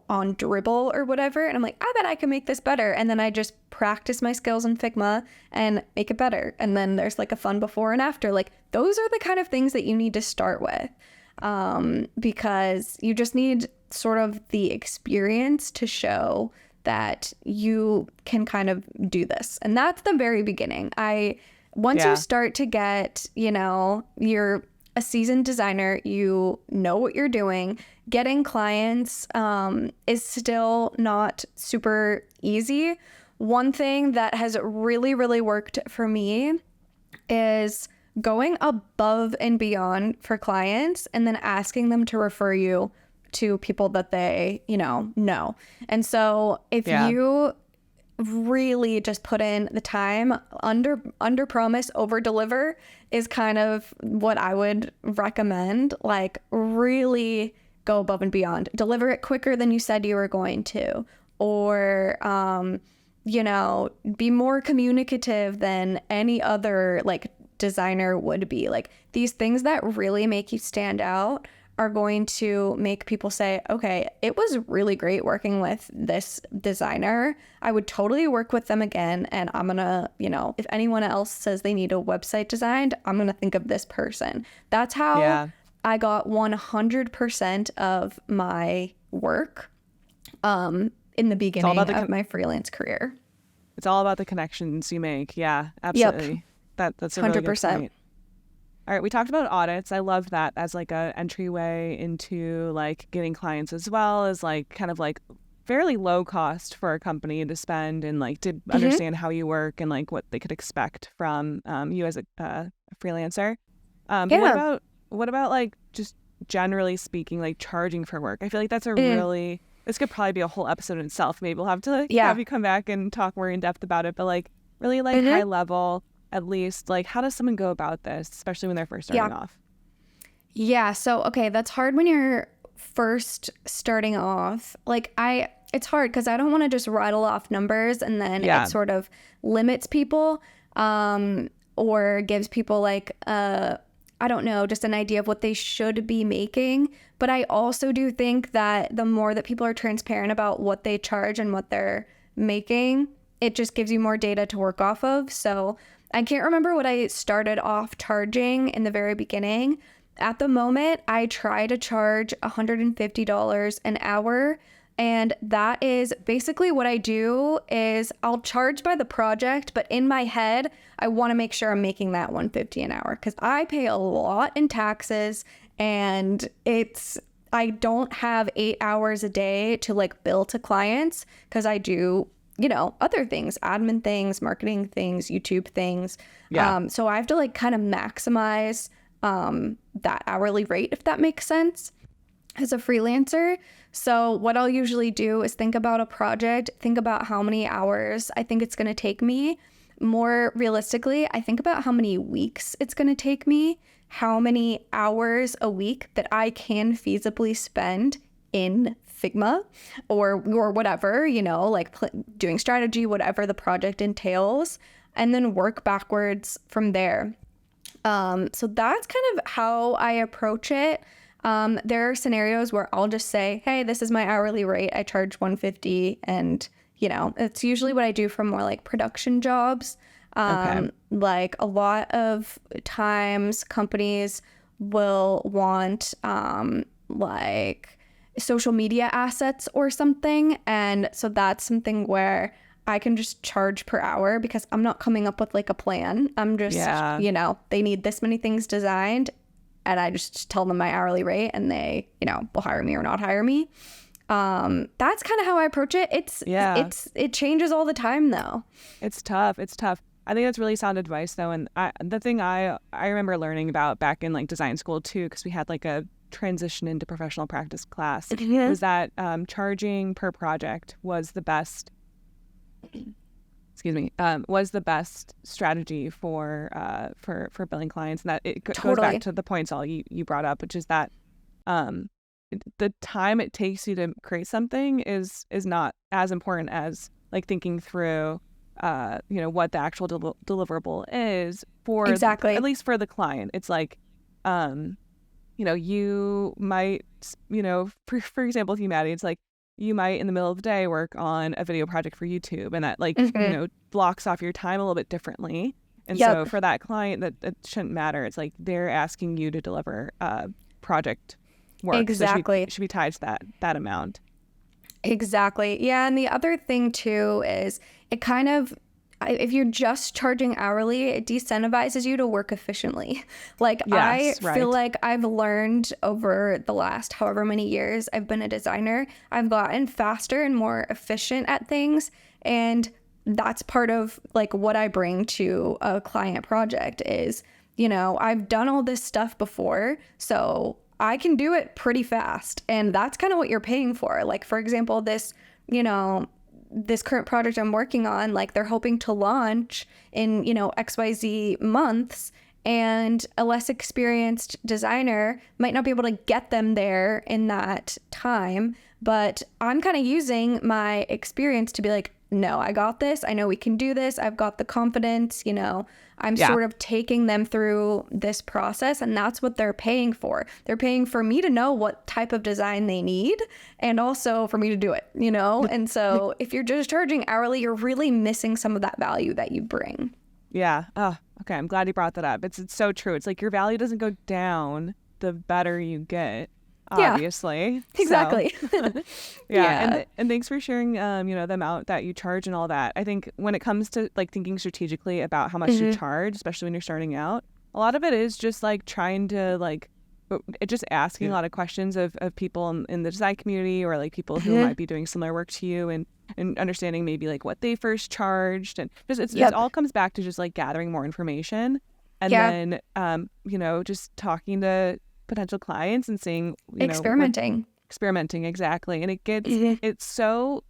S2: on Dribble or whatever. And I'm like, I bet I can make this better. And then I just practice my skills in Figma and make it better. And then there's like a fun before and after. Like, those are the kind of things that you need to start with, because you just need sort of the experience to show that you can kind of do this. And that's the very beginning. Once you start to get, you're a seasoned designer, you know what you're doing, getting clients is still not super easy. One thing that has really, really worked for me is going above and beyond for clients and then asking them to refer you to people that they, know. And so if you really just put in the time, under promise, over deliver is kind of what I would recommend. Like, really go above and beyond. Deliver it quicker than you said you were going to, or be more communicative than any other like designer would be. Like, these things that really make you stand out are going to make people say, okay, it was really great working with this designer. I would totally work with them again. And I'm going to, if anyone else says they need a website designed, I'm going to think of this person. That's how I got 100% of my work in the beginning of my freelance career.
S1: It's all about the connections you make. Yeah, absolutely. Yep. That's a really 100%. Good point. All right, we talked about audits. I love that as like a entryway into like getting clients, as well as like kind of like fairly low cost for a company to spend and like to understand how you work and like what they could expect from you as a freelancer. But what about like just generally speaking, like charging for work? I feel like that's this could probably be a whole episode in itself. Maybe we'll have to have you come back and talk more in depth about it. But like really like high level, at least, like, how does someone go about this, especially when they're first starting off?
S2: Yeah. So, okay, that's hard when you're first starting off. Like, it's hard because I don't want to just rattle off numbers and then it sort of limits people or gives people like a I don't know, just an idea of what they should be making. But I also do think that the more that people are transparent about what they charge and what they're making, it just gives you more data to work off of. So I can't remember what I started off charging in the very beginning. At the moment, I try to charge $150 an hour. And that is basically what I do is I'll charge by the project, but in my head, I want to make sure I'm making that $150 an hour because I pay a lot in taxes, and I don't have 8 hours a day to like bill to clients because I do, other things, admin things, marketing things, YouTube things.
S1: Yeah.
S2: So I have to like kind of maximize that hourly rate, if that makes sense, as a freelancer. So what I'll usually do is think about a project, think about how many hours I think it's going to take me. More realistically, I think about how many weeks it's going to take me, how many hours a week that I can feasibly spend in Figma or whatever, like doing strategy, whatever the project entails, and then work backwards from there. So that's kind of how I approach it. There are scenarios where I'll just say, hey, this is my hourly rate. I charge $150, and it's usually what I do for more like production jobs.
S1: Okay.
S2: Like a lot of times companies will want like social media assets or something. And so that's something where I can just charge per hour because I'm not coming up with like a plan. I'm just, they need this many things designed, and I just tell them my hourly rate, and they, will hire me or not hire me. That's kind of how I approach it. It changes all the time though.
S1: It's tough. I think that's really sound advice though. And the thing I remember learning about back in like design school too, because we had like a transition into professional practice class, was that charging per project was the best was the best strategy for billing clients. And that it goes back to the points all you brought up, which is that the time it takes you to create something is not as important as like thinking through what the actual deliverable is for
S2: exactly.
S1: At least for the client. It's like you might, for example, with you, Maddy, it's like you might in the middle of the day work on a video project for YouTube, and that like blocks off your time a little bit differently. And so for that client, that shouldn't matter. It's like they're asking you to deliver project work.
S2: Exactly.
S1: So it should be tied to that amount.
S2: Exactly. Yeah. And the other thing too is it kind of, if you're just charging hourly, it decentivizes you to work efficiently. Like
S1: yes,
S2: I feel like I've learned over the last however many years I've been a designer, I've gotten faster and more efficient at things. And that's part of like what I bring to a client project is, I've done all this stuff before, so I can do it pretty fast. And that's kind of what you're paying for. Like, for example, this current project I'm working on, like they're hoping to launch in, XYZ months, and a less experienced designer might not be able to get them there in that time. But I'm kind of using my experience to be like, no, I got this. I know we can do this. I've got the confidence, I'm sort of taking them through this process, and that's what they're paying for. They're paying for me to know what type of design they need and also for me to do it, And so if you're just charging hourly, you're really missing some of that value that you bring.
S1: Yeah. Oh, okay. I'm glad you brought that up. It's so true. It's like your value doesn't go down the better you get. Obviously.
S2: Exactly.
S1: So, yeah. And thanks for sharing, the amount that you charge and all that. I think when it comes to like thinking strategically about how much to charge, especially when you're starting out, a lot of it is just like trying to like, just asking a lot of questions of people in the design community or like people who might be doing similar work to you and understanding maybe like what they first charged. And just it all comes back to just like gathering more information and then, just talking to potential clients and seeing
S2: experimenting
S1: exactly. And it gets it's so,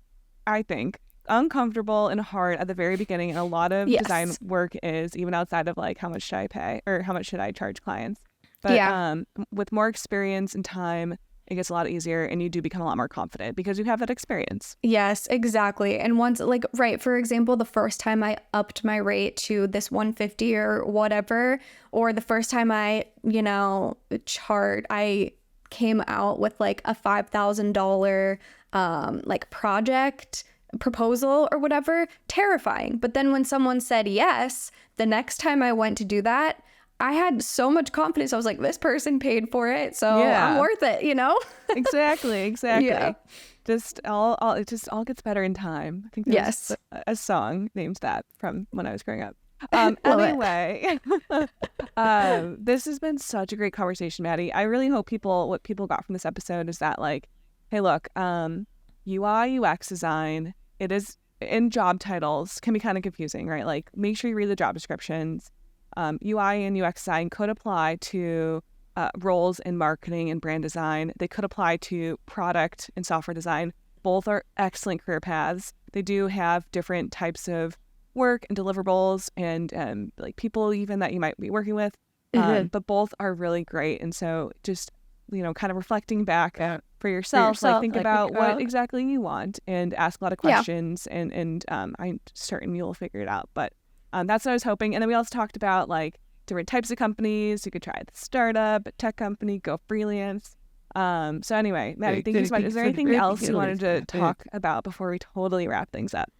S1: I think, uncomfortable and hard at the very beginning, and a lot of design work is even outside of like how much should I pay or how much should I charge clients. But with more experience and time, it gets a lot easier and you do become a lot more confident because you have that experience.
S2: Yes, exactly. And once, like, right, for example, the first time I upped my rate to this 150 or whatever, or the first time I, I came out with like a $5,000 like project proposal or whatever, terrifying. But then when someone said yes, the next time I went to do that, I had so much confidence. I was like, this person paid for it, so I'm worth it,
S1: Exactly.
S2: Yeah.
S1: It just all gets better in time. I think there's a song named that from when I was growing up. Anyway, this has been such a great conversation, Maddy. I really hope what people got from this episode is that, like, hey, look, UI, UX design, it is in job titles can be kind of confusing, right? Like, make sure you read the job descriptions. UI and UX design could apply to roles in marketing and brand design. They could apply to product and software design. Both are excellent career paths. They do have different types of work and deliverables and like people even that you might be working with. But both are really great. And so just, kind of reflecting back for yourself, like think about what exactly you want and ask a lot of questions and I'm certain you'll figure it out. But that's what I was hoping. And then we also talked about like different types of companies. You could try the startup, a tech company, go freelance. So anyway, Maddy, thank you so much. Is there anything else you wanted to talk about before we totally wrap things up?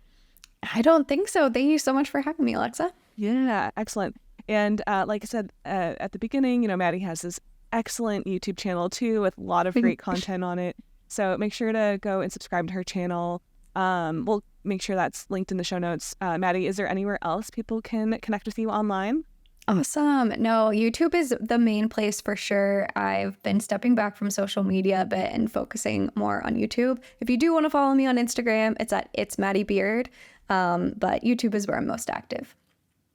S2: I don't think so. Thank you so much for having me, Alexa.
S1: Yeah, excellent. And like I said at the beginning, Maddy has this excellent YouTube channel too with a lot of great content on it. So make sure to go and subscribe to her channel. We'll make sure that's linked in the show notes. Maddy, is there anywhere else people can connect with you online?
S2: Awesome. No, YouTube is the main place for sure. I've been stepping back from social media a bit and focusing more on YouTube. If you do want to follow me on Instagram, it's at It's Maddy Beard. But YouTube is where I'm most active.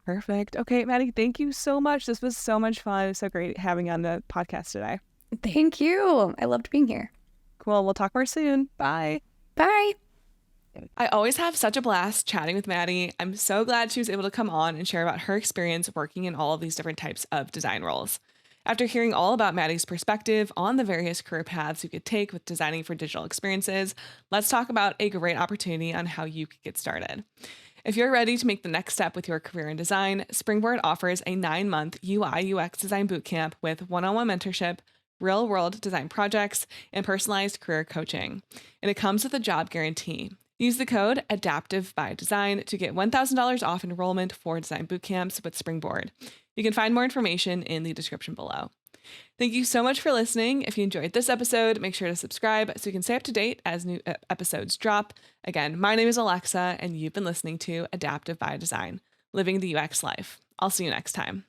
S1: Perfect. Okay, Maddy, thank you so much. This was so much fun. It was so great having you on the podcast today.
S2: Thank you. I loved being here.
S1: Cool. We'll talk more soon. Bye.
S2: Bye.
S3: I always have such a blast chatting with Maddy. I'm so glad she was able to come on and share about her experience working in all of these different types of design roles. After hearing all about Maddy's perspective on the various career paths you could take with designing for digital experiences, let's talk about a great opportunity on how you could get started. If you're ready to make the next step with your career in design, Springboard offers a 9-month UI UX design bootcamp with one-on-one mentorship, real-world design projects, and personalized career coaching. And it comes with a job guarantee. Use the code ADAPTIVEBYDESIGN to get $1,000 off enrollment for design bootcamps with Springboard. You can find more information in the description below. Thank you so much for listening. If you enjoyed this episode, make sure to subscribe so you can stay up to date as new episodes drop. Again, my name is Alexa, and you've been listening to Adaptive by Design, living the UX life. I'll see you next time.